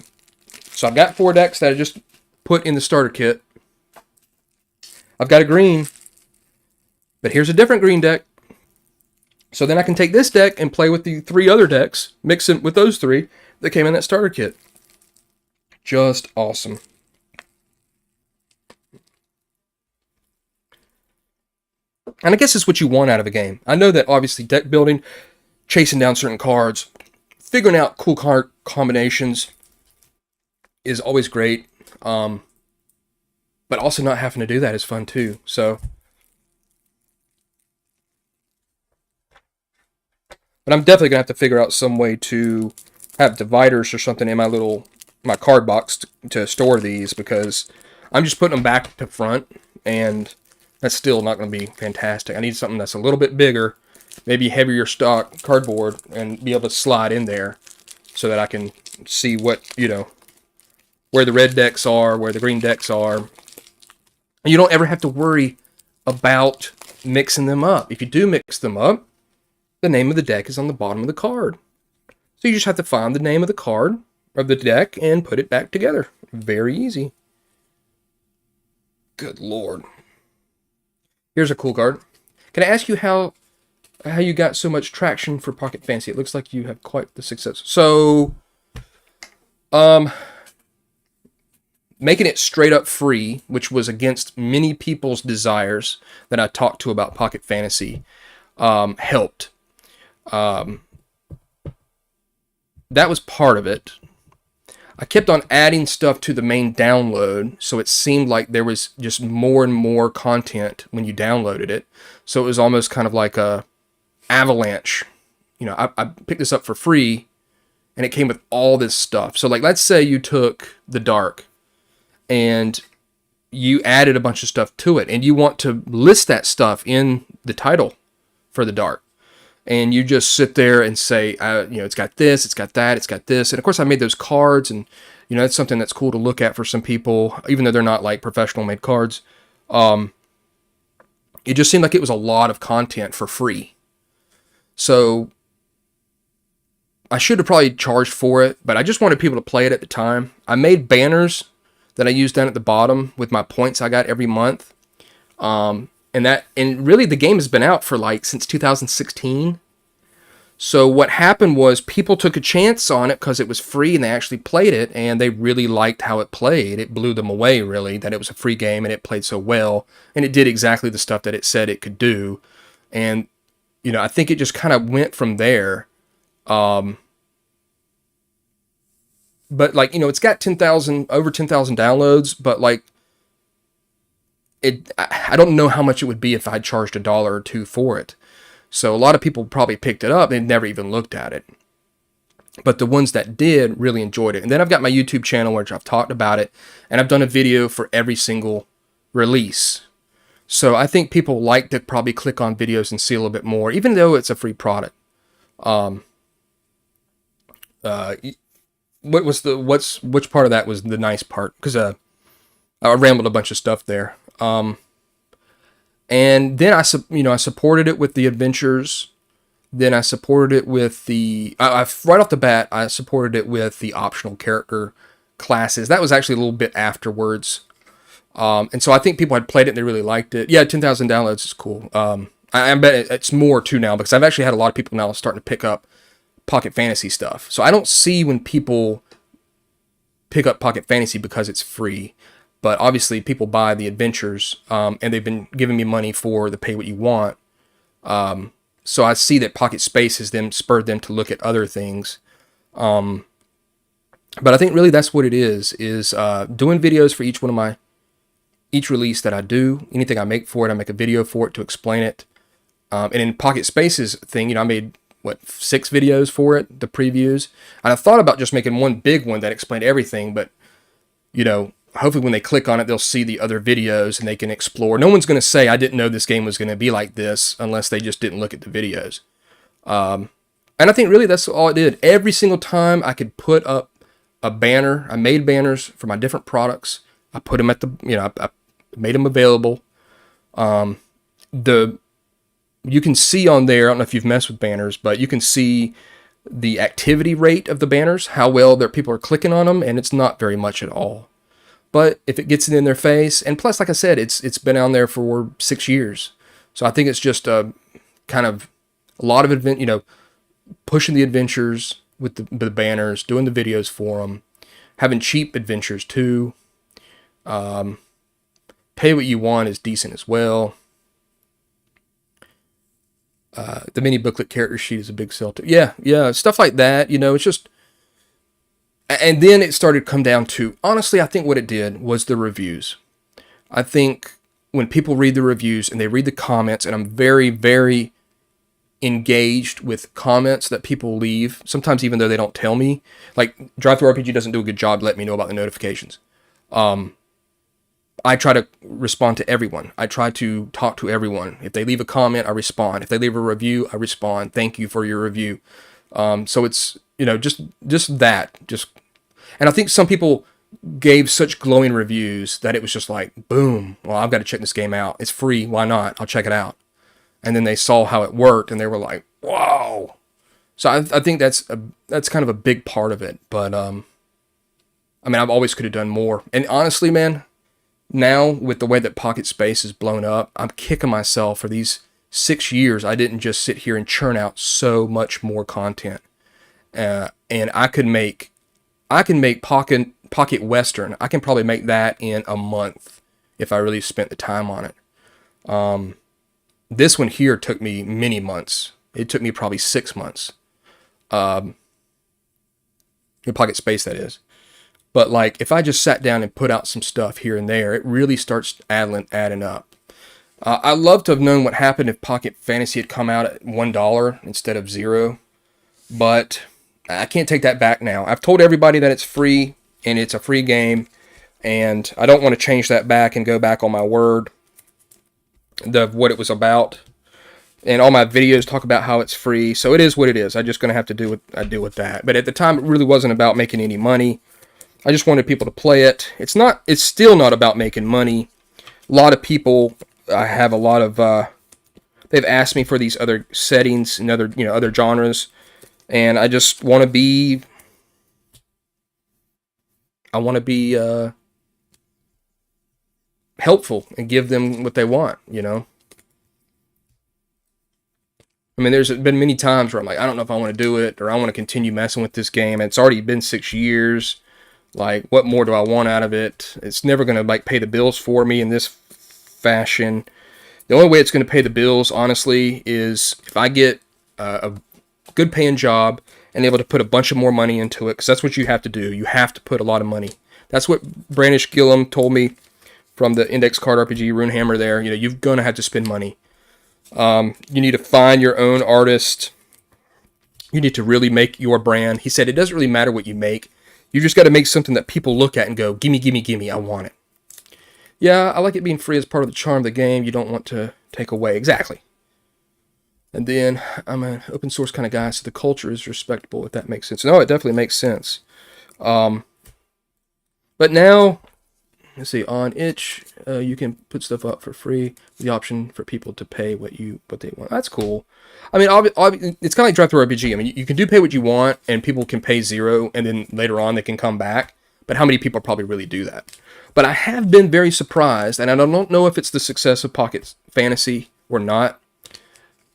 so I've got 4 decks that I just put in the starter kit. I've got a green, but here's a different green deck. So then I can take this deck and play with the 3 other decks, mix it with those 3 that came in that starter kit. Just awesome. And I guess it's what you want out of a game. I know that obviously deck building, chasing down certain cards, figuring out cool card combinations is always great. But also not having to do that is fun too. So, but I'm definitely gonna have to figure out some way to have dividers or something in my card box to store these, because I'm just putting them back to front, and that's still not going to be fantastic. I need something that's a little bit bigger, maybe heavier stock cardboard, and be able to slide in there so that I can see what, you know, where the red decks are, where the green decks are. And you don't ever have to worry about mixing them up. If you do mix them up, the name of the deck is on the bottom of the card. So you just have to find the name of the card, of the deck, and put it back together. Very easy. Good Lord. Here's a cool card. Can I ask you how you got so much traction for Pocket Fantasy? It looks like you have quite the success. So, making it straight up free, which was against many people's desires that I talked to about Pocket Fantasy, helped. That was part of it. I kept on adding stuff to the main download, so it seemed like there was just more and more content when you downloaded it. So it was almost kind of like a avalanche. You know, I picked this up for free, and it came with all this stuff. So, like, let's say you took the Dark, and you added a bunch of stuff to it, and you want to list that stuff in the title for the Dark. And you just sit there and say, you know, it's got this, it's got that, it's got this. And of course, I made those cards, and, you know, that's something that's cool to look at for some people, even though they're not like professional made cards. It just seemed like it was a lot of content for free. So I should have probably charged for it, but I just wanted people to play it at the time. I made banners that I used down at the bottom with my points I got every month. And really the game has been out for like since 2016. So what happened was people took a chance on it because it was free and they actually played it and they really liked how it played. It blew them away, really, that it was a free game and it played so well. And it did exactly the stuff that it said it could do. And, you know, I think it just kind of went from there. But like, you know, it's got over 10,000 downloads, but like, I don't know how much it would be if I charged $1 or $2 for it. So a lot of people probably picked it up. They've never even looked at it. But the ones that did really enjoyed it. And then I've got my YouTube channel where I've talked about it. And I've done a video for every single release. So I think people like to probably click on videos and see a little bit more, even though it's a free product. Which part of that was the nice part? Because I rambled a bunch of stuff there. And then I supported it with the adventures. Then I supported it with right off the bat, I supported it with the optional character classes. That was actually a little bit afterwards. And so I think people had played it and they really liked it. Yeah, 10,000 downloads is cool. I bet it's more too now because I've actually had a lot of people now starting to pick up Pocket Fantasy stuff. So I don't see when people pick up Pocket Fantasy because it's free. But obviously people buy the adventures, and they've been giving me money for the pay what you want. So I see that Pocket Space has spurred them to look at other things. But I think really that's what it is doing videos for each release that I do. Anything I make for it, I make a video for it to explain it. And in Pocket Space's thing, you know, I made 6 videos for it, the previews. And I thought about just making one big one that explained everything, but you know, hopefully when they click on it, they'll see the other videos and they can explore. No one's going to say, I didn't know this game was going to be like this, unless they just didn't look at the videos. And I think really that's all it did. Every single time I could put up a banner, I made banners for my different products. I put them I made them available. You can see on there, I don't know if you've messed with banners, but you can see the activity rate of the banners, how well people are clicking on them, and it's not very much at all. But if it gets it in their face, and plus, like I said, it's been on there for 6 years. So I think it's just a kind of a lot of pushing the adventures with the banners, doing the videos for them, having cheap adventures too. Pay what you want is decent as well. The mini booklet character sheet is a big sell too. Yeah, stuff like that. You know, it's just. And then it started to come down to, honestly, I think what it did was the reviews. I think when people read the reviews and they read the comments, and I'm very, very engaged with comments that people leave, sometimes even though they don't tell me. Like, Drive-Thru RPG doesn't do a good job letting me know about the notifications. I try to respond to everyone. I try to talk to everyone. If they leave a comment, I respond. If they leave a review, I respond. Thank you for your review. So it's, you know, just that. And I think some people gave such glowing reviews that it was just like, boom, well, I've got to check this game out. It's free. Why not? I'll check it out. And then they saw how it worked and they were like, wow. So I think that's kind of a big part of it. But, I mean, I've always could have done more. And honestly, man, now with the way that Pocket Space is blown up, I'm kicking myself for these 6 years. I didn't just sit here and churn out so much more content. And I can make Pocket Western. I can probably make that in a month if I really spent the time on it. This one here took me many months. It took me probably 6 months. In Pocket Space, that is. But like, if I just sat down and put out some stuff here and there, it really starts adding up. I'd love to have known what happened if Pocket Fantasy had come out at $1 instead of $0. But I can't take that back now. I've told everybody that it's free, and it's a free game. And I don't want to change that back and go back on my word of what it was about. And all my videos talk about how it's free. So it is what it is. I'm just going to have to do what I do with that. But at the time, it really wasn't about making any money. I just wanted people to play it. It's still not about making money. A lot of people, I have a lot of, they've asked me for these other settings and other genres. And I just want to be, helpful and give them what they want, I mean, there's been many times where I'm like, I don't know if I want to do it or I want to continue messing with this game. It's already been 6 years. Like, what more do I want out of it? It's never going to like pay the bills for me in this fashion. The only way it's going to pay the bills, honestly, is if I get a good paying job and able to put a bunch of more money into it, because that's what you have to do. You have to put a lot of money. That's what Brandish Gillum told me from the Index Card RPG Runehammer there. You're going to have to spend money. You need to find your own artist. You need to really make your brand. He said it doesn't really matter what you make. You just got to make something that people look at and go, gimme, gimme, gimme, I want it. Yeah, I like it being free as part of the charm of the game. You don't want to take away. Exactly. And then, I'm an open source kind of guy, so the culture is respectable, if that makes sense. No, it definitely makes sense. But now, let's see, on itch, you can put stuff up for free with the option for people to pay what they want. That's cool. I mean, it's kind of like ttrpg. I mean, you can do pay what you want, and people can pay $0, and then later on they can come back. But how many people probably really do that? But I have been very surprised, and I don't know if it's the success of Pocket Fantasy or not.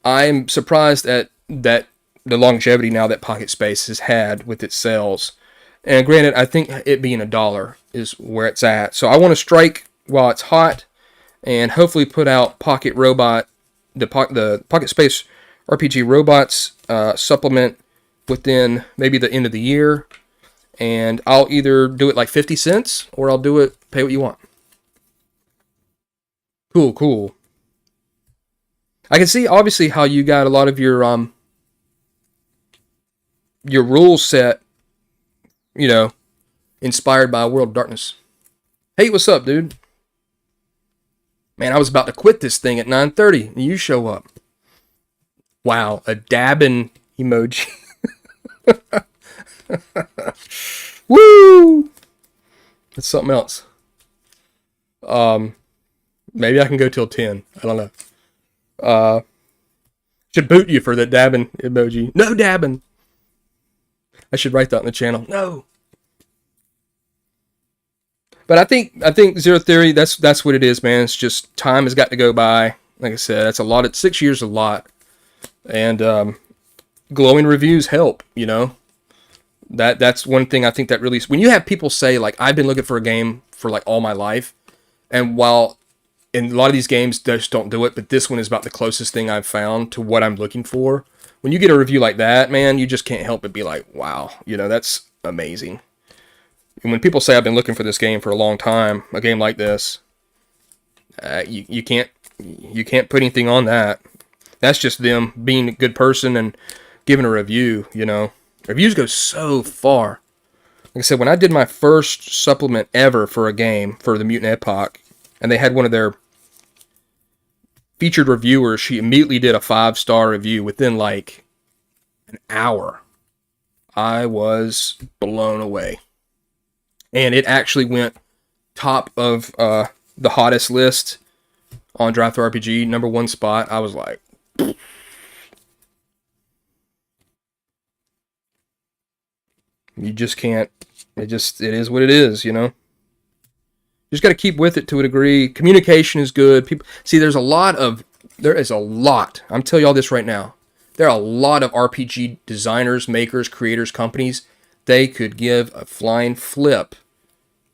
I'm surprised at the longevity now that Pocket Space has had with its sales. And granted, I think it being $1 is where it's at. So I want to strike while it's hot and hopefully put out Pocket Robot, the Pocket Space RPG Robots supplement within maybe the end of the year. And I'll either do it like 50 cents or I'll do it pay what you want. Cool. I can see obviously how you got a lot of your rules set, inspired by World of Darkness. Hey, what's up, dude? Man, I was about to quit this thing at 9:30, and you show up. Wow, a dabbing emoji. Woo! That's something else. Maybe I can go till 10. I don't know. Should boot you for the dabbing emoji. No dabbing. I should write that on the channel. No. But I think Zero Theory, that's what it is, man. It's just time has got to go by. Like I said, that's a lot. 6 years is a lot. And glowing reviews help, That's one thing I think that really... When you have people say, like, I've been looking for a game for, like, all my life, and while in a lot of these games just don't do it, but this one is about the closest thing I've found to what I'm looking for. When you get a review like that, man, you just can't help but be like, wow, that's amazing. And when people say I've been looking for this game for a long time, a game like this, you can't put anything on that. That's just them being a good person and giving a review, Reviews go so far. Like I said, when I did my first supplement ever for a game, for the Mutant Epoch, and they had one of their featured reviewers, she immediately did a 5-star review within like an hour. I was blown away. And it actually went top of the hottest list on Drive Thru RPG, number 1 spot. I was like, you just can't. It is what it is, You just got to keep with it to a degree. Communication is good. People see. There is a lot. I'm telling y'all this right now. There are a lot of RPG designers, makers, creators, companies. They could give a flying flip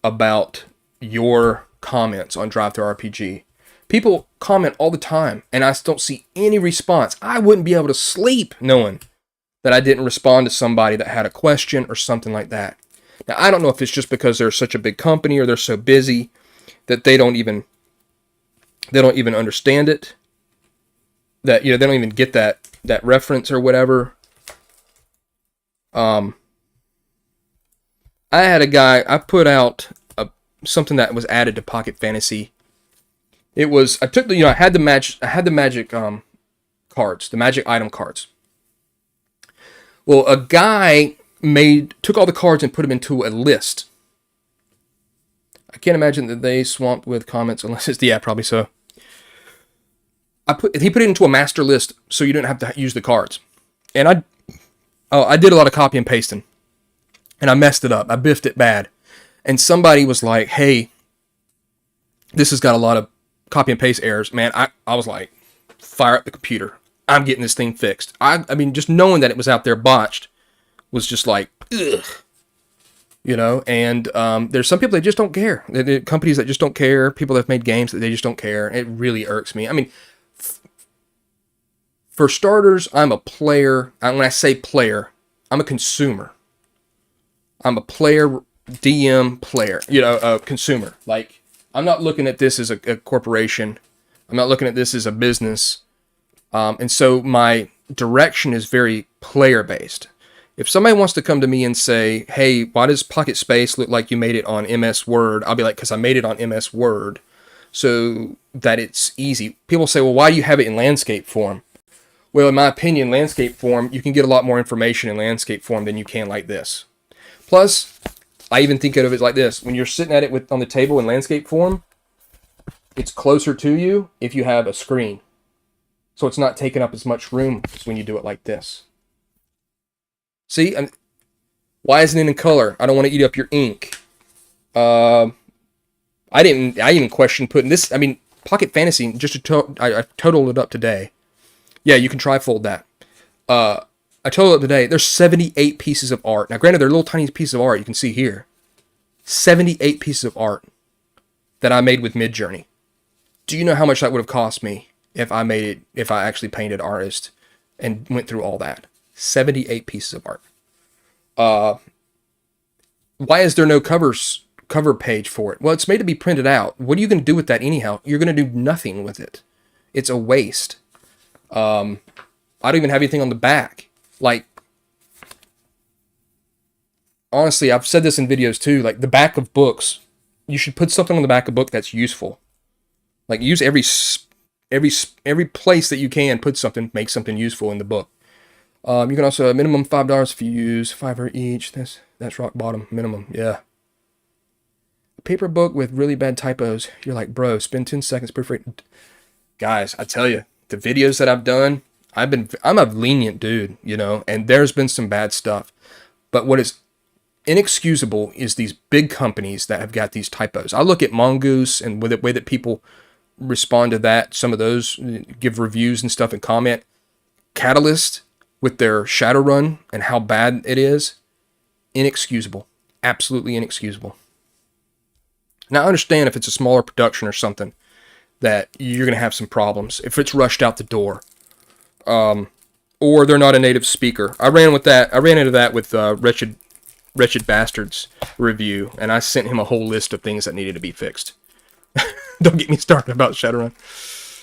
about your comments on Drive Thru RPG. People comment all the time, and I don't see any response. I wouldn't be able to sleep knowing that I didn't respond to somebody that had a question or something like that. Now, I don't know if it's just because they're such a big company or they're so busy that they don't even understand it. That, they don't even get that reference or whatever. I had a guy, I put out something that was added to Pocket Fantasy. It was, I had the magic cards, the magic item cards. Well, a guy took all the cards and put them into a list. I can't imagine that they swamped with comments unless it's, yeah, probably so. He put it into a master list so you didn't have to use the cards. And I did a lot of copy and pasting. And I messed it up. I biffed it bad. And somebody was like, hey, this has got a lot of copy and paste errors. Man, I was like, fire up the computer. I'm getting this thing fixed. I mean, just knowing that it was out there botched was just like, ugh. And there's some people that just don't care. Companies that just don't care. People that have made games that they just don't care. It really irks me. I mean, for starters, I'm a player. When I say player, I'm a consumer. I'm a player, DM player, a consumer. Like, I'm not looking at this as a corporation. I'm not looking at this as a business. And so my direction is very player-based. If somebody wants to come to me and say, hey, why does Pocket Space look like you made it on MS Word? I'll be like, because I made it on MS Word so that it's easy. People say, well, why do you have it in landscape form? Well, in my opinion, landscape form, you can get a lot more information in landscape form than you can like this. Plus, I even think of it like this. When you're sitting at it on the table in landscape form, it's closer to you if you have a screen. So it's not taking up as much room as when you do it like this. See? Why isn't it in color? I don't want to eat up your ink. I didn't question putting this. I mean, Pocket Fantasy, I totaled it up today. Yeah, you can trifold that. I totaled it up today. There's 78 pieces of art. Now, granted, they're little tiny pieces of art. You can see here. 78 pieces of art that I made with Midjourney. Do you know how much that would have cost me if I actually painted artist and went through all that? 78 pieces of art. Why is there no cover page for it? Well, it's made to be printed out. What are you going to do with that anyhow? You're going to do nothing with it. It's a waste. I don't even have anything on the back. Like, honestly, I've said this in videos too. Like, the back of books, you should put something on the back of book that's useful. Like, use every place that you can, put something, make something useful in the book. You can also minimum $5 if you use $5 each. That's rock bottom minimum. Yeah. A paper book with really bad typos. You're like, bro, spend 10 seconds proofreading. Guys, I tell you, the videos that I've done, I'm a lenient dude, and there's been some bad stuff. But what is inexcusable is these big companies that have got these typos. I look at Mongoose and with the way that people respond to that, some of those give reviews and stuff and comment. Catalyst with their Shadowrun and how bad it is, inexcusable. Absolutely inexcusable. Now, I understand if it's a smaller production or something that you're going to have some problems. If it's rushed out the door, or they're not a native speaker. I ran into that with Wretched Bastards review, and I sent him a whole list of things that needed to be fixed. Don't get me started about Shadowrun.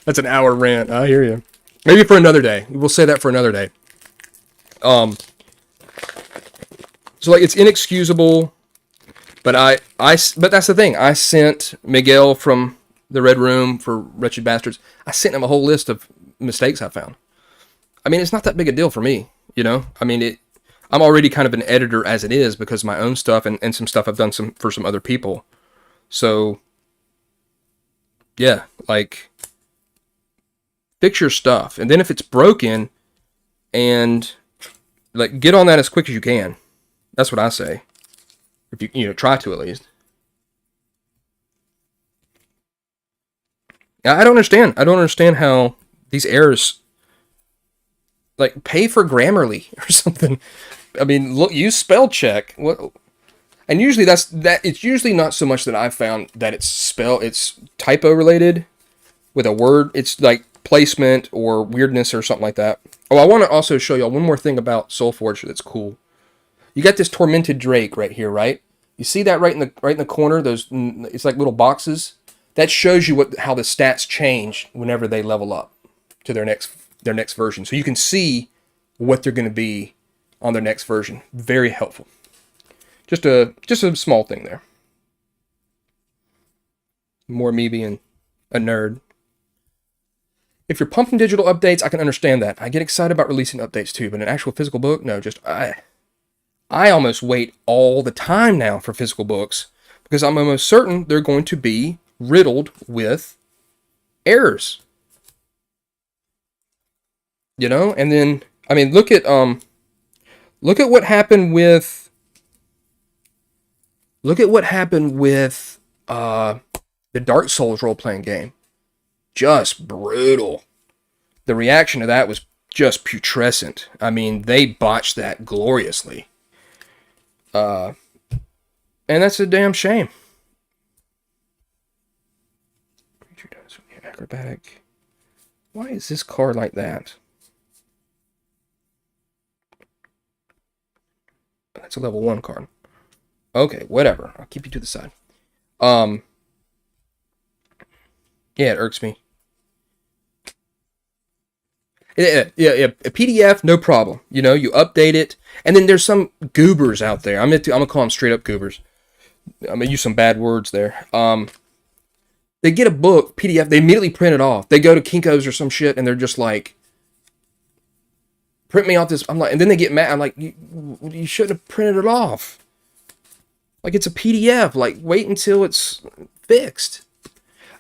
That's an hour rant. I hear you. Maybe for another day. We'll say that for another day. So like, it's inexcusable, but but that's the thing. I sent Miguel from the Red Room for Wretched Bastards. I sent him a whole list of mistakes I found. I mean, it's not that big a deal for me, I mean, I'm already kind of an editor as it is because of my own stuff and some stuff I've done for some other people. So, yeah, like, fix your stuff. And then if it's broken, and, like, get on that as quick as you can. That's what I say. If you try to at least. I don't understand. I don't understand how these errors, like, pay for Grammarly or something. I mean, look, use spell check. What? And usually it's usually not so much that I've found that it's typo related with a word. It's like placement or weirdness or something like that. Oh, I want to also show y'all one more thing about Solforge that's cool. You got this tormented Drake right here, right? You see that right in the corner? Those, it's like little boxes. That shows you how the stats change whenever they level up to their next version. So you can see what they're going to be on their next version. Very helpful. Just a small thing there. More me being a nerd. If you're pumping digital updates, I can understand that. I get excited about releasing updates too, but an actual physical book, no, I almost wait all the time now for physical books because I'm almost certain they're going to be riddled with errors. You know? And then, I mean, look at what happened with the Dark Souls role-playing game. Just brutal. The reaction to that was just putrescent. I mean, they botched that gloriously. And that's a damn shame. Acrobatic. Why is this card like that? That's a level 1 card. Okay, whatever. I'll keep you to the side. Yeah, it irks me. Yeah. A PDF, no problem. You know, you update it, and then there's some goobers out there. I'm gonna call them straight up goobers. I'm gonna use some bad words there. They get a book PDF, they immediately print it off. They go to Kinko's or some shit, and they're just like, "Print me off this." I'm like, and then they get mad. I'm like, "You shouldn't have printed it off. Like, it's a PDF. Like, wait until it's fixed."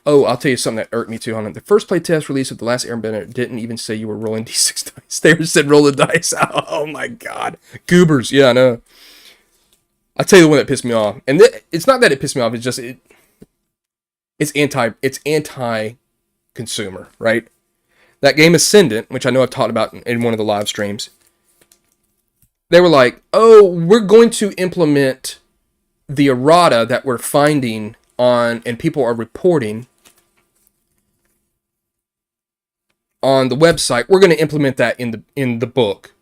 Oh, I'll tell you something that irked me too on it. The first playtest release of The Last Airbender didn't even say you were rolling D6 dice. They just said roll the dice. Oh my god. Goobers. Yeah, I know. I'll tell you the one that pissed me off. And it's not that it pissed me off, it's just it's anti-consumer, right? That game Ascendant, which I know I've talked about in one of the live streams. They were like, "Oh, we're going to implement the errata that we're finding on and people are reporting on the website. We're going to implement that in the book."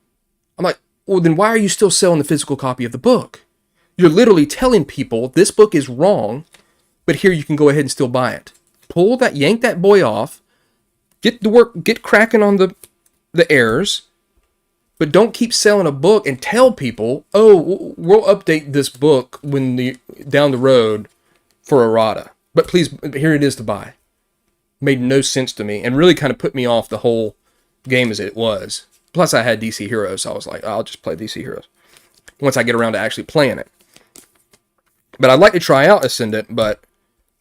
I'm like, well, then why are you still selling the physical copy of the book? You're literally telling people this book is wrong, but here you can go ahead and still buy it. Yank that boy off, get cracking on the errors, but don't keep selling a book and tell people, "Oh, we'll update this book down the road for errata. But please, here it is to buy." Made no sense to me and really kind of put me off the whole game as it was. Plus, I had DC Heroes, so I was like, I'll just play DC Heroes once I get around to actually playing it. But I'd like to try out Ascendant, but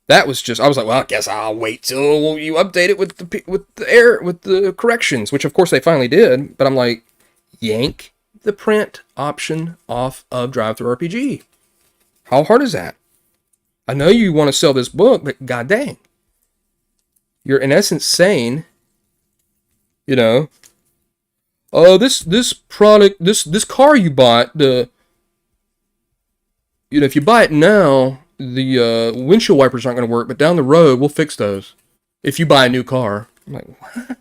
that was just, I was like, well, I guess I'll wait till you update it with the corrections, which of course they finally did. But I'm like, yank the print option off of ttrpg. How hard is that? I know you want to sell this book, but god dang. You're in essence saying, you know, "Oh, this product, this car you bought, if you buy it now, the windshield wipers aren't going to work, but down the road, we'll fix those if you buy a new car." I'm like, what?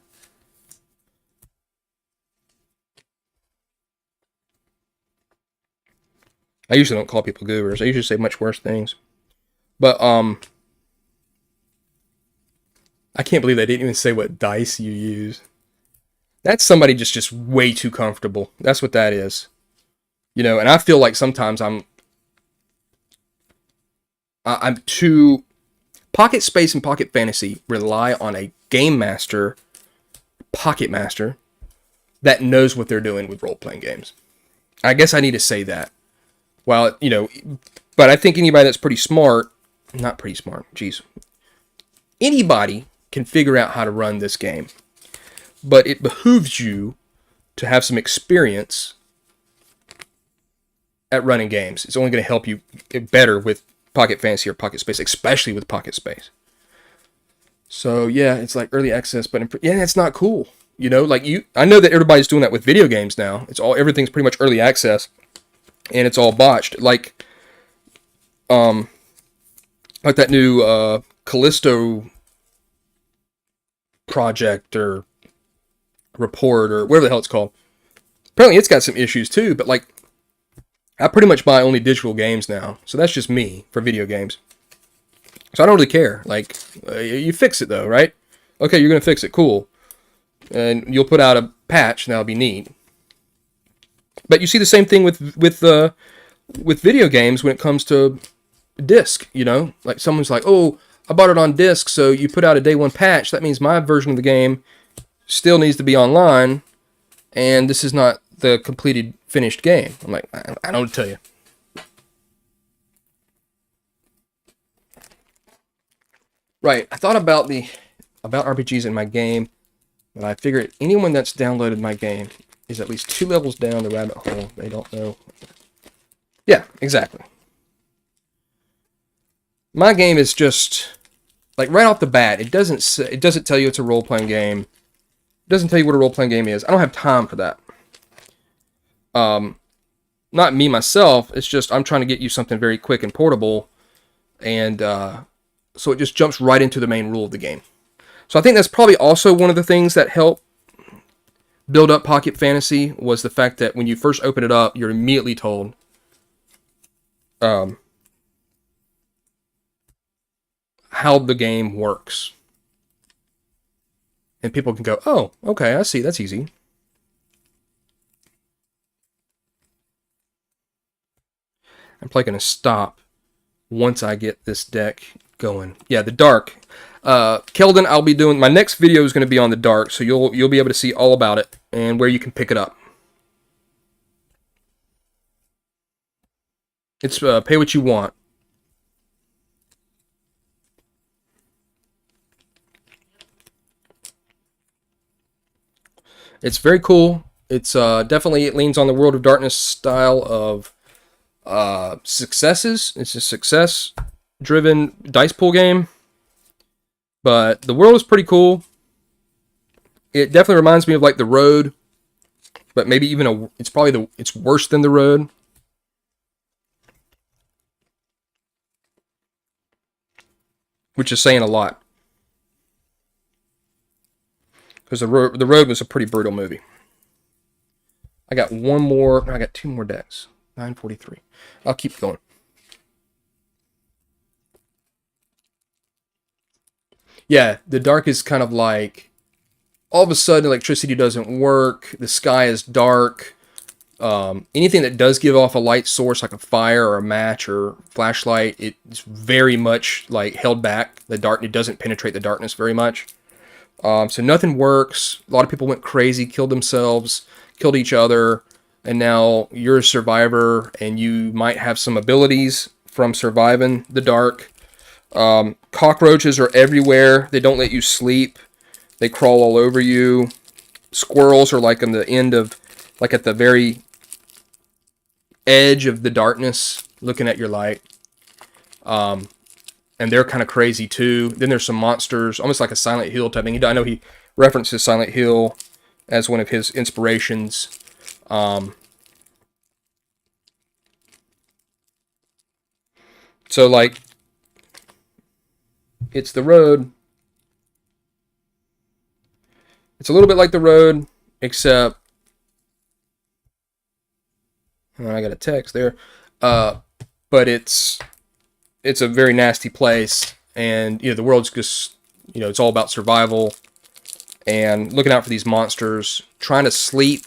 I usually don't call people goobers. I usually say much worse things. But, I can't believe they didn't even say what dice you use. That's somebody just way too comfortable. That's what that is. You know, and I feel like sometimes I'm too... Pocket Space and Pocket Fantasy rely on a game master, pocket master, that knows what they're doing with role-playing games. I guess I need to say that. Well, you know, but I think anybody that's pretty smart, not pretty smart, geez, anybody can figure out how to run this game. But it behooves you to have some experience at running games. It's only going to help you get better with Pocket Fantasy or Pocket Space, especially with Pocket Space. So yeah, it's like early access, but yeah, it's not cool. You know, like I know that everybody's doing that with video games now. Everything's pretty much early access, and it's all botched. Um, like that new Callisto project or report or whatever the hell it's called. Apparently, it's got some issues too. But like, I pretty much buy only digital games now, so that's just me for video games. So I don't really care. Like, you fix it though, right? Okay, you're gonna fix it, cool, and you'll put out a patch, and that'll be neat. But you see the same thing with video games when it comes to disc. You know, like someone's like, "Oh, I bought it on disc," so you put out a day one patch. That means my version of the game still needs to be online, and this is not the completed, finished game. I'm like, I don't know what to tell you. Right, I thought about RPGs in my game, but I figured anyone that's downloaded my game is at least 2 levels down the rabbit hole. They don't know. Yeah, exactly. My game is just like right off the bat. It doesn't tell you it's a role playing game. It doesn't tell you what a role playing game is. I don't have time for that. Not me myself. It's just I'm trying to get you something very quick and portable, and so it just jumps right into the main rule of the game. So I think that's probably also one of the things that helped build up Pocket Fantasy was the fact that when you first open it up, you're immediately told how the game works. And people can go, oh, okay, I see, that's easy. I'm probably going to stop once I get this deck going. Yeah, the dark. Keldon, I'll be doing... My next video is going to be on the dark, so you'll be able to see all about it and where you can pick it up. It's pay what you want. It's very cool. It's definitely, it leans on the World of Darkness style of successes. It's a success-driven dice pool game. But the world is pretty cool. It definitely reminds me of like The Road, but maybe even it's worse than The Road. Which is saying a lot. Because The Road was a pretty brutal movie. I got one more. No, I got 2 more decks. 943. I'll keep going. Yeah, the dark is kind of like all of a sudden electricity doesn't work. The sky is dark. Anything that does give off a light source like a fire or a match or flashlight, it's very much like held back. It doesn't penetrate the darkness very much. So nothing works. A lot of people went crazy, killed themselves, killed each other, and now you're a survivor and you might have some abilities from surviving the dark. Cockroaches are everywhere. They don't let you sleep. They crawl all over you. Squirrels are like on the end of, like at the very edge of the darkness, looking at your light. And they're kind of crazy too. Then there's some monsters, almost like a Silent Hill type thing. I know he references Silent Hill as one of his inspirations. So like, it's The Road. It's a little bit like The Road, except I got a text there. But it's a very nasty place, and the world's just it's all about survival and looking out for these monsters, trying to sleep,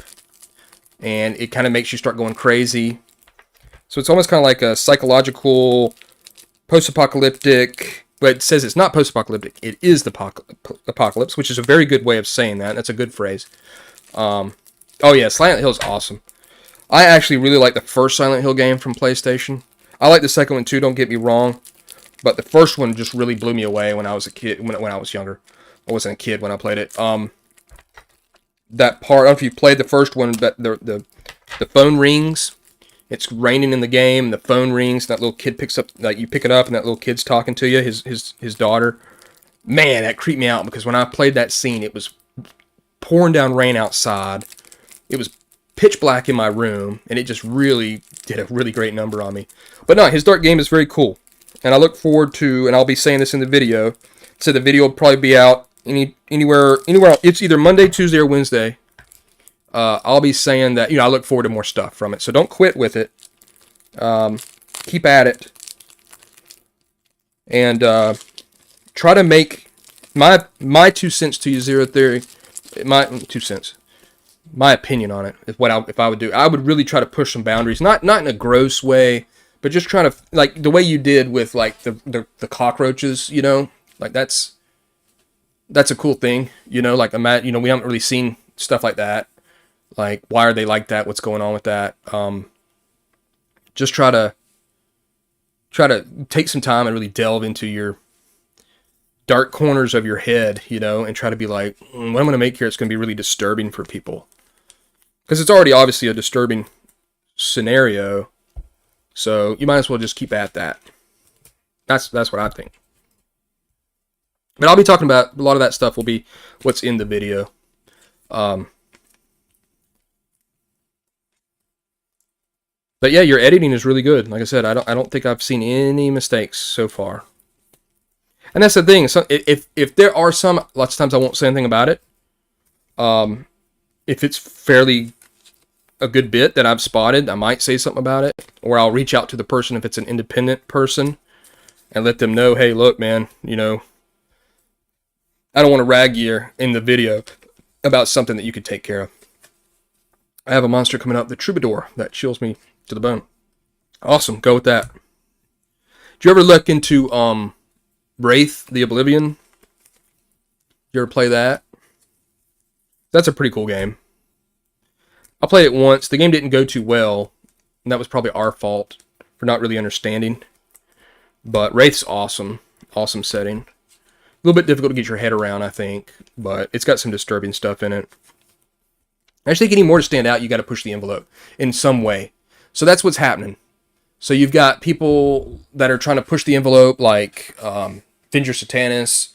and it kind of makes you start going crazy. So it's almost kind of like a psychological post-apocalyptic. But it says it's not post-apocalyptic. It is the apocalypse, which is a very good way of saying that. That's a good phrase. Oh yeah, Silent Hill is awesome. I actually really like the first Silent Hill game from PlayStation. I like the second one too, don't get me wrong. But the first one just really blew me away when I was a kid, when I was younger. I wasn't a kid when I played it. That part, I don't know if you played the first one, but the phone rings. It's raining in the game, the phone rings, and that little kid picks up, like you pick it up, and that little kid's talking to you, his daughter. man, that creeped me out because when I played that scene, it was pouring down rain outside. It was pitch black in my room, and it just really did a really great number on me. But no, his Dark game is very cool, and I look forward to, and I'll be saying this in the video, so the video will probably be out anywhere. It's either Monday, Tuesday, or Wednesday. I'll be saying that, I look forward to more stuff from it, so don't quit with it. Keep at it, and try to make my 2 cents to you, Zero Theory. My 2 cents. My opinion on it is if I would do. I would really try to push some boundaries, not in a gross way, but just trying to, like the way you did with like the cockroaches, like that's a cool thing, like we haven't really seen stuff like that. Like, why are they like that? What's going on with that? Just try to take some time and really delve into your dark corners of your head, and try to be like, what I'm going to make here, it's going to be really disturbing for people. Because it's already obviously a disturbing scenario, so you might as well just keep at that. That's what I think. But I'll be talking about, a lot of that stuff will be what's in the video. But yeah, your editing is really good. Like I said, I don't think I've seen any mistakes so far. And that's the thing. So if there are some, lots of times I won't say anything about it. If it's fairly a good bit that I've spotted, I might say something about it, or I'll reach out to the person if it's an independent person and let them know, hey, look, man, I don't want to rag you in the video about something that you could take care of. I have a monster coming up, the Troubadour, that chills me to the bone. Awesome, go with that. Did you ever look into Wraith the Oblivion? You ever play that? That's a pretty cool game. I played it once. The game didn't go too well, and that was probably our fault for not really understanding. But Wraith's awesome. Awesome setting. A little bit difficult to get your head around, I think, but it's got some disturbing stuff in it. I actually think any more to stand out, you got to push the envelope in some way. So that's what's happening. So you've got people that are trying to push the envelope, like Venger Satanis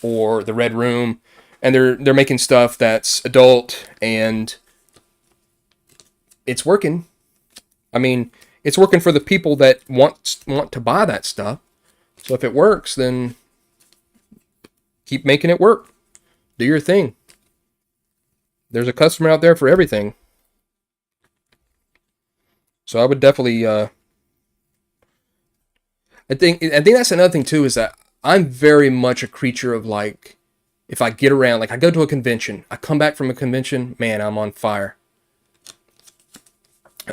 or The Red Room, and they're making stuff that's adult, and it's working. I mean, it's working for the people that want to buy that stuff. So if it works, then keep making it work. Do your thing. There's a customer out there for everything. So I would definitely, I think that's another thing too, is that I'm very much a creature of, like, if I get around, like I go to a convention, I come back from a convention, man, I'm on fire.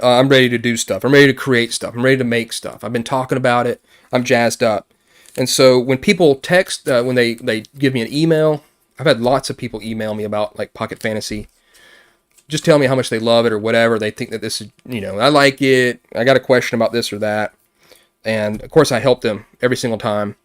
I'm ready to do stuff. I'm ready to create stuff. I'm ready to make stuff. I've been talking about it. I'm jazzed up. And so when people text, when they give me an email, I've had lots of people email me about, like, Pocket Fantasy. Just tell me how much they love it or whatever. They think that this is, I like it. I got a question about this or that. And, of course, I help them every single time.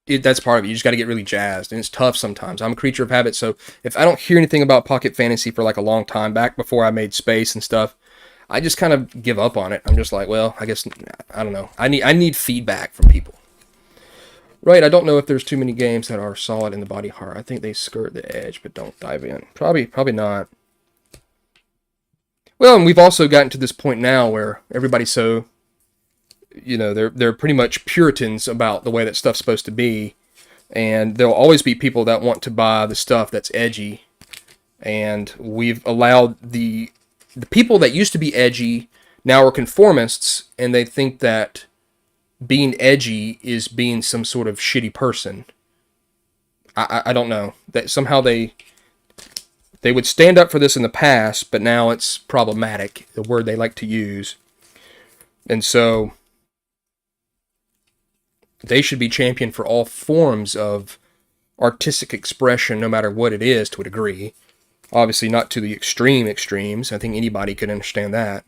That's part of it. You just got to get really jazzed, and it's tough sometimes. I'm a creature of habit, so if I don't hear anything about Pocket Fantasy for like a long time, back before I made Space and stuff, I just kind of give up on it. I'm just like, well, I guess, I don't know. I need feedback from people. Right, I don't know if there's too many games that are solid in the body horror. I think they skirt the edge, but don't dive in. Probably not. Well, and we've also gotten to this point now where everybody's so, they're pretty much Puritans about the way that stuff's supposed to be. And there'll always be people that want to buy the stuff that's edgy. And we've allowed the people that used to be edgy now are conformists, and they think that being edgy is being some sort of shitty person. I don't know. That somehow they would stand up for this in the past, but now it's problematic, the word they like to use. And so they should be championed for all forms of artistic expression, no matter what it is, to a degree. Obviously not to the extremes. I think anybody could understand that.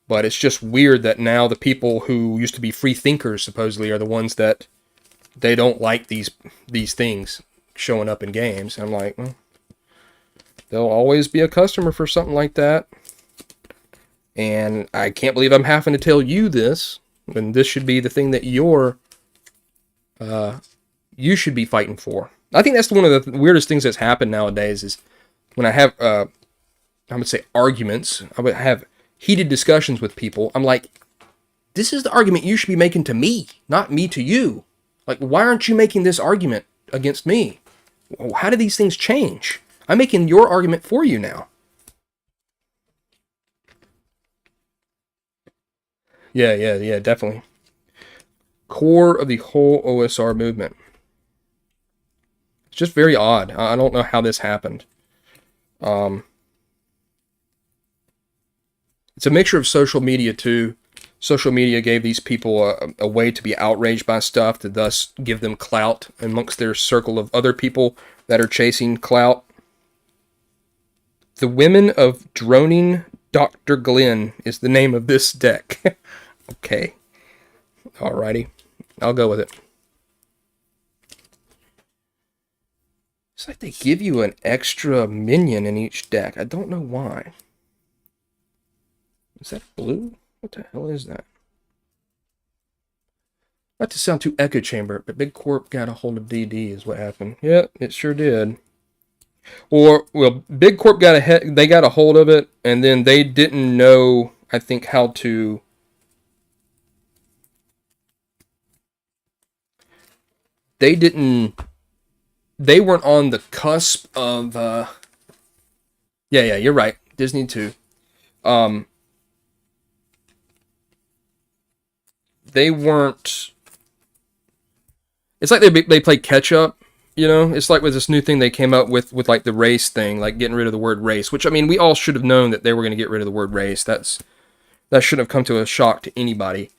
But it's just weird that now the people who used to be free thinkers, supposedly, are the ones that they don't like these things showing up in games. I'm like, well, there'll always be a customer for something like that. And I can't believe I'm having to tell you this, And this should be the thing that you should be fighting for. I think that's one of the weirdest things that's happened nowadays is when I have, I would say arguments, I would have heated discussions with people. I'm like, this is the argument you should be making to me, not me to you. Like, why aren't you making this argument against me? How do these things change? I'm making your argument for you now. Yeah, definitely. Core of the whole OSR movement. It's just very odd. I don't know how this happened. It's a mixture of social media too. Social media gave these people a way to be outraged by stuff to thus give them clout amongst their circle of other people that are chasing clout. The Women of Droning Dr. Glenn is the name of this deck. Okay. Alrighty. I'll go with it. It's like they give you an extra minion in each deck. I don't know why. Is that blue? What the hell is that? Not to sound too echo chamber, but Big Corp got a hold of DD is what happened. Yep, it sure did. Or, well, Big Corp got they got a hold of it, and then they didn't know, I think, how to... They weren't on the cusp of... Yeah, you're right. Disney too. They weren't... It's like they played catch up, you know? It's like with this new thing they came up with like the race thing, like getting rid of the word race, which, I mean, we all should have known that they were going to get rid of the word race. That shouldn't have come to a shock to anybody.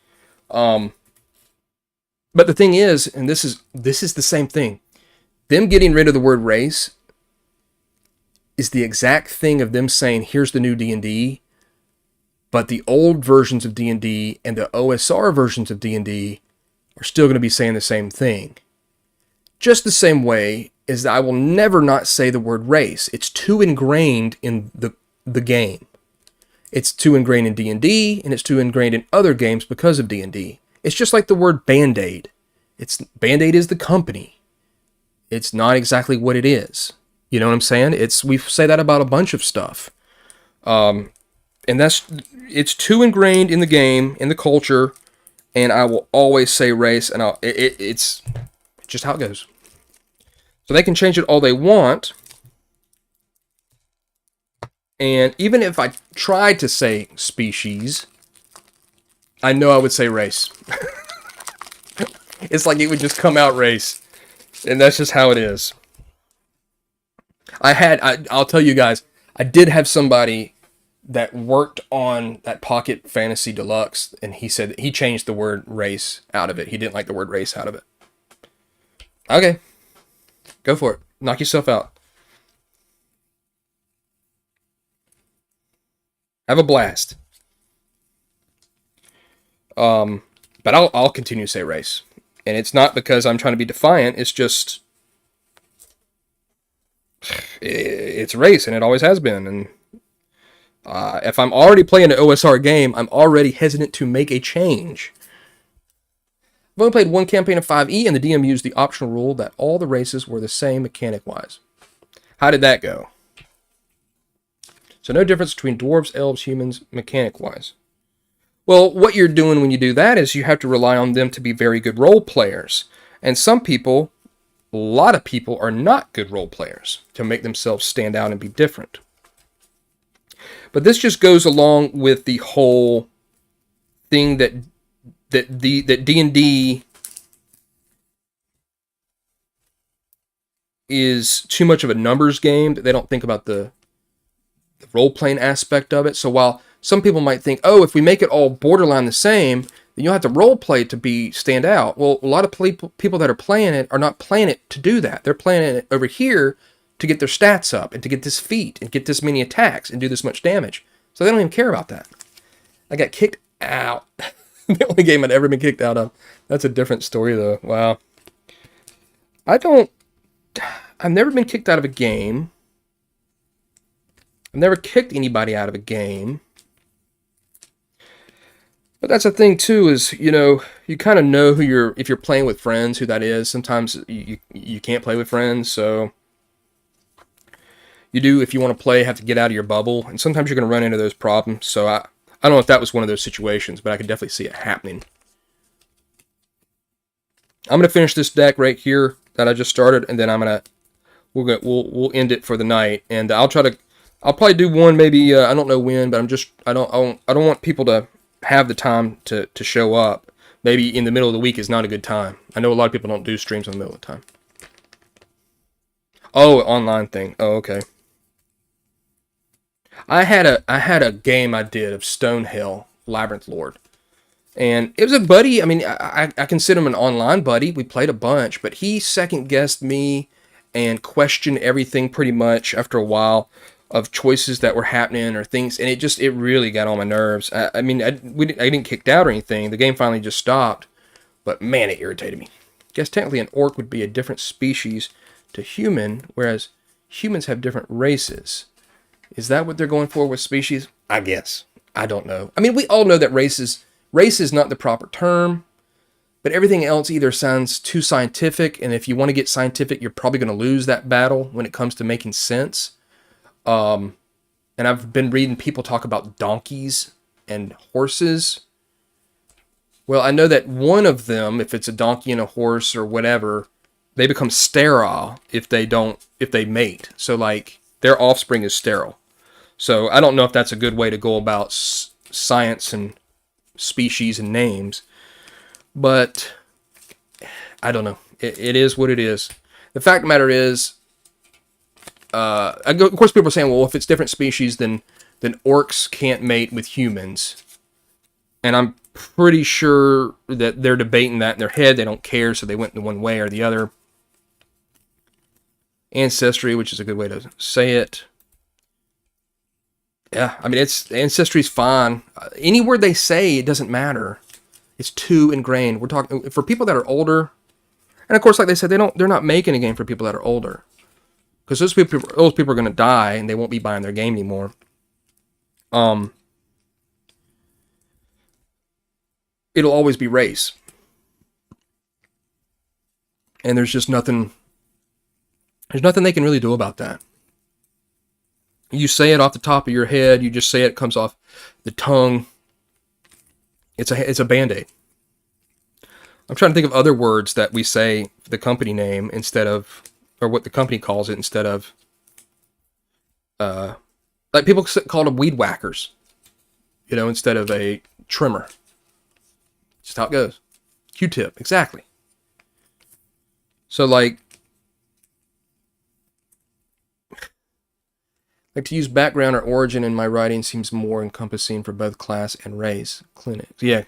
But the thing is, and this is the same thing, them getting rid of the word race is the exact thing of them saying, here's the new D&D, but the old versions of D&D and the OSR versions of D&D are still going to be saying the same thing. Just the same way as I will never not say the word race. It's too ingrained in the game. It's too ingrained in D&D, and it's too ingrained in other games because of D&D. It's just like the word Band-Aid. Band-Aid is the company. It's not exactly what it is. You know what I'm saying? We say that about a bunch of stuff. And it's too ingrained in the game, in the culture, and I will always say race, and it's just how it goes. So they can change it all they want, and even if I tried to say species, I know I would say race. It's like it would just come out race, and that's just how it is. I'll tell you guys, I did have somebody that worked on that Pocket Fantasy Deluxe, and he said that he changed the word race out of it. He didn't like the word race out of it. Okay. Go for it. Knock yourself out. Have a blast. But I'll continue to say race. And it's not because I'm trying to be defiant, it's just... It's race, and it always has been, and... if I'm already playing an OSR game, I'm already hesitant to make a change. I've only played one campaign of 5e, and the DM used the optional rule that all the races were the same mechanic-wise. How did that go? So no difference between dwarves, elves, humans, mechanic-wise. Well, what you're doing when you do that is you have to rely on them to be very good role players. And some people, a lot of people, are not good role players to make themselves stand out and be different. But this just goes along with the whole thing that D&D is too much of a numbers game, that they don't think about the role-playing aspect of it. So while some people might think, oh, if we make it all borderline the same, then you'll have to role-play to stand out. Well, a lot of people that are playing it are not playing it to do that. They're playing it over here to get their stats up, and to get this feat, and get this many attacks, and do this much damage. So they don't even care about that. I got kicked out. The only game I'd ever been kicked out of. That's a different story, though. Wow. I've never been kicked out of a game. I've never kicked anybody out of a game. But that's the thing too, is you kind of know who you're, if you're playing with friends, who that is. Sometimes you can't play with friends, so you do, if you want to play, have to get out of your bubble, and sometimes you're going to run into those problems. So I don't know if that was one of those situations, but I could definitely see it happening. I'm going to finish this deck right here that I just started, and then we'll end it for the night, and I'll probably do one, maybe I don't know when, but I don't want people to have the time to show up. Maybe in the middle of the week is not a good time. I know a lot of people don't do streams in the middle of the time. Oh, online thing. Oh, okay. I had a game I did of Stonehill Labyrinth Lord, and it was a buddy. I mean, I consider him an online buddy. We played a bunch, but he second guessed me and questioned everything pretty much after a while of choices that were happening or things, and it really got on my nerves. I mean, I didn't kicked out or anything. The game finally just stopped, but man, it irritated me. I guess technically an orc would be a different species to human, whereas humans have different races. Is that what they're going for with species? I guess. I don't know. I mean, we all know that race is not the proper term, but everything else either sounds too scientific, and if you want to get scientific, you're probably going to lose that battle when it comes to making sense. And I've been reading people talk about donkeys and horses. Well, I know that one of them, if it's a donkey and a horse or whatever, they become sterile if they mate. So like their offspring is sterile. So I don't know if that's a good way to go about science and species and names, but I don't know. It is what it is. The fact of the matter is, of course, people are saying, well, if it's different species, then orcs can't mate with humans. And I'm pretty sure that they're debating that in their head. They don't care, so they went in one way or the other. Ancestry, which is a good way to say it. Yeah, I mean, ancestry's fine. Any word they say, it doesn't matter. It's too ingrained. We're talking for people that are older, and of course, like they said, they're not making a game for people that are older, because those people are going to die and they won't be buying their game anymore. It'll always be race, and there's just nothing. There's nothing they can really do about that. You say it off the top of your head. You just say it comes off the tongue. It's a Band-Aid. I'm trying to think of other words that we say the company name instead of, or what the company calls it instead of, like people call them weed whackers, instead of a trimmer. Just how it goes. Q-tip, exactly. So like to use background or origin in my writing seems more encompassing for both class and race. Kleenex. Yeah.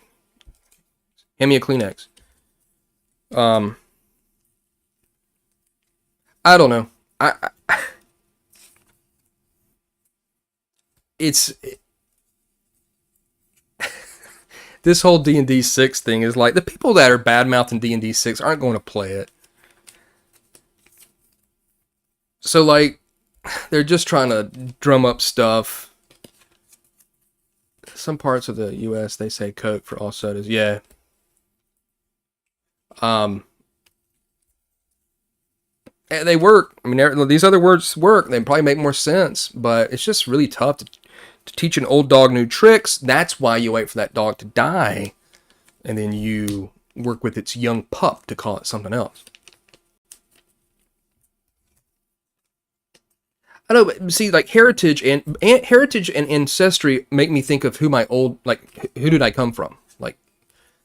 Hand me a Kleenex. I don't know. It's this whole D&D 6 thing is like, the people that are bad-mouthing D&D 6 aren't going to play it. So like, they're just trying to drum up stuff. Some parts of the U.S. they say Coke for all sodas. Yeah. They work. I mean, these other words work. They probably make more sense, but it's just really tough to teach an old dog new tricks. That's why you wait for that dog to die, and then you work with its young pup to call it something else. I know, but see, like heritage and ancestry make me think of who did I come from? Like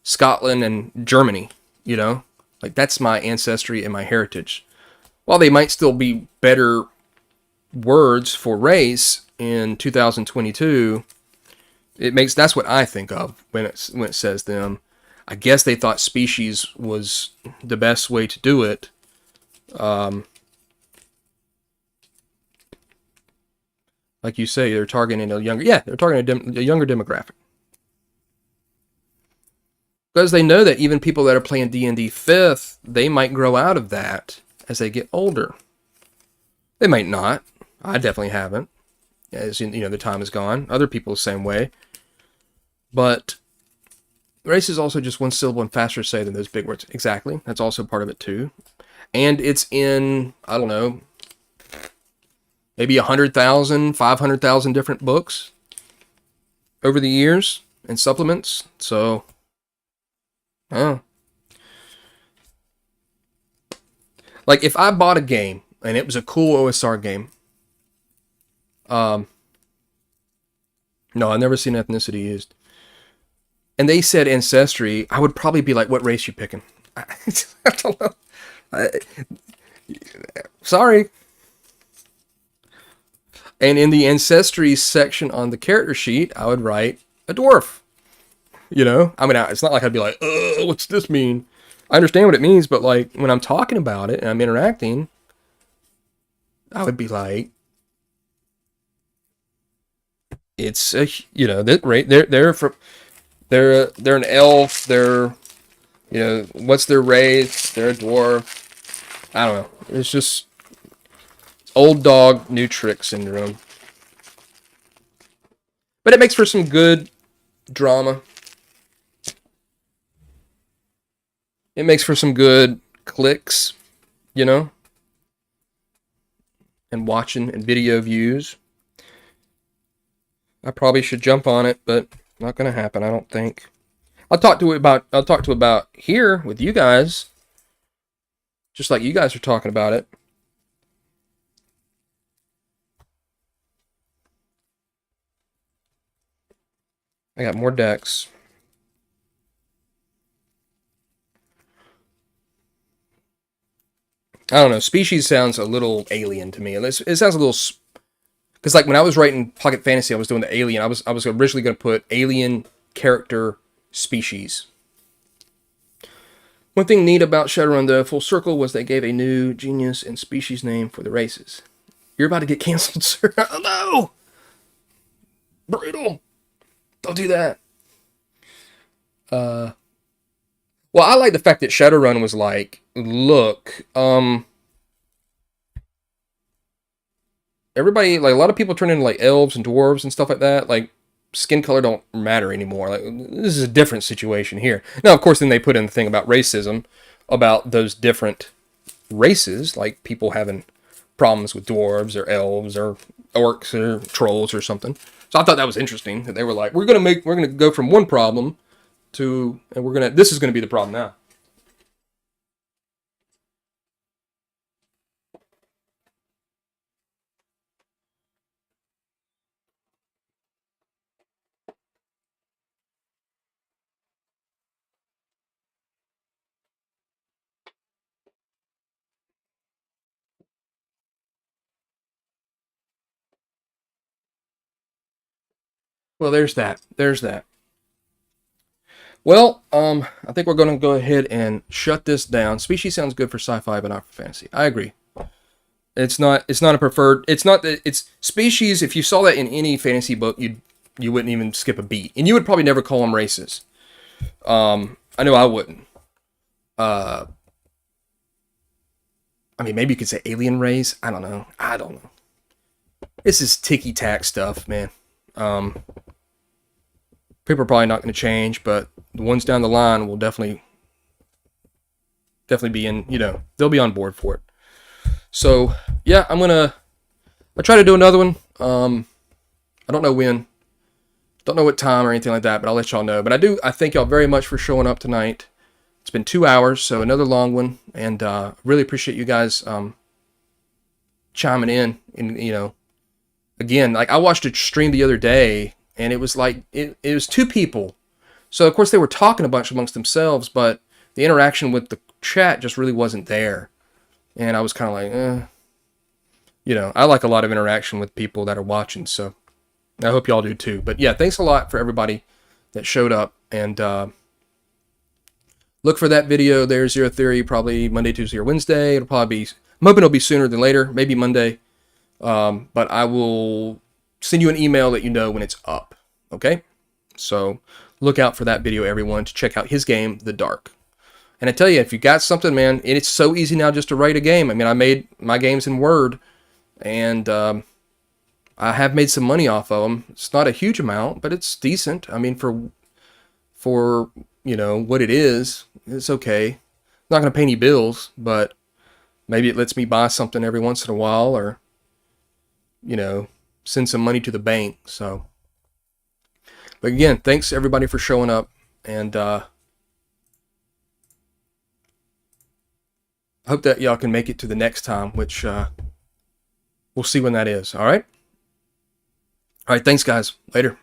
Scotland and Germany, like that's my ancestry and my heritage. While they might still be better words for race in 2022, that's what I think of when it says them. I guess they thought species was the best way to do it. Like you say, they're targeting a younger demographic. Because they know that even people that are playing D&D 5th, they might grow out of that as they get older. They might not. I definitely haven't. As the time is gone. Other people the same way. But Race is also just one syllable and faster to say than those big words. Exactly. That's also part of it too. And it's in, I don't know, maybe 100,000, 500,000 different books over the years and supplements. So, oh. Like if I bought a game and it was a cool OSR game, no, I've never seen ethnicity used, and they said ancestry, I would probably be like, what race you picking? I don't know. Sorry. And in the ancestry section on the character sheet, I would write a dwarf. You know? I mean, it's not like I'd be like, what's this mean? I understand what it means, but like when I'm talking about it and I'm interacting, I would be like, it's a, you know, that right, they're an elf, they're, you know, what's their race? They're a dwarf. I don't know. It's just old dog, new trick syndrome. But it makes for some good drama. It makes for some good clicks, you know, and watching and video views. I probably should jump on it, but not going to happen, I don't think. I'll talk to about here with you guys, just like you guys are talking about it. I got more decks. I don't know. Species sounds a little alien to me. It sounds a little, because like when I was writing Pocket Fantasy, I was doing the alien. I was originally going to put alien character species. One thing neat about Shadowrun, though, full circle, was they gave a new genius and species name for the races. You're about to get canceled, sir. Oh no! Brutal. Don't do that. Well, I like the fact that Shadowrun was like, look, everybody, like a lot of people turn into like elves and dwarves and stuff like that. Like skin color don't matter anymore. Like this is a different situation here. Now, of course, then they put in the thing about racism, about those different races, like people having problems with dwarves or elves or orcs or trolls or something. So I thought that was interesting that they were like, we're gonna go from one problem to, and this is gonna be the problem now. Well, there's that. There's that. Well, I think we're going to go ahead and shut this down. Species sounds good for sci-fi, but not for fantasy. I agree. It's not a preferred. It's not that it's species. If you saw that in any fantasy book, you wouldn't even skip a beat, and you would probably never call them races. I know I wouldn't. I mean, maybe you could say alien race. I don't know. This is ticky-tack stuff, man. People are probably not going to change, but the ones down the line will definitely be in, you know, they'll be on board for it. So, yeah, I'll try to do another one. I don't know when. Don't know what time or anything like that, but I'll let y'all know. But I thank y'all very much for showing up tonight. It's been 2 hours, so another long one. And really appreciate you guys chiming in. And, you know, again, like I watched a stream the other day, and it was like, it was 2 people. So, of course, they were talking a bunch amongst themselves, but the interaction with the chat just really wasn't there. And I was kind of like, you know, I like a lot of interaction with people that are watching, so I hope y'all do too. But yeah, thanks a lot for everybody that showed up. And look for that video there, Zero Theory, probably Monday, Tuesday, or Wednesday. I'm hoping it'll be sooner than later, maybe Monday. But I will send you an email that you know when it's up. Okay? So look out for that video, everyone, to check out his game, The Dark. And I tell you, if you got something, man, it's so easy now just to write a game. I mean, I made my games in Word, and I have made some money off of them. It's not a huge amount, but it's decent. I mean, for you know, what it is, it's okay. Not going to pay any bills, but maybe it lets me buy something every once in a while, or, you know, send some money to the bank. So, but again, thanks everybody for showing up, and I hope that y'all can make it to the next time, which we'll see when that is. All right. Thanks, guys. Later.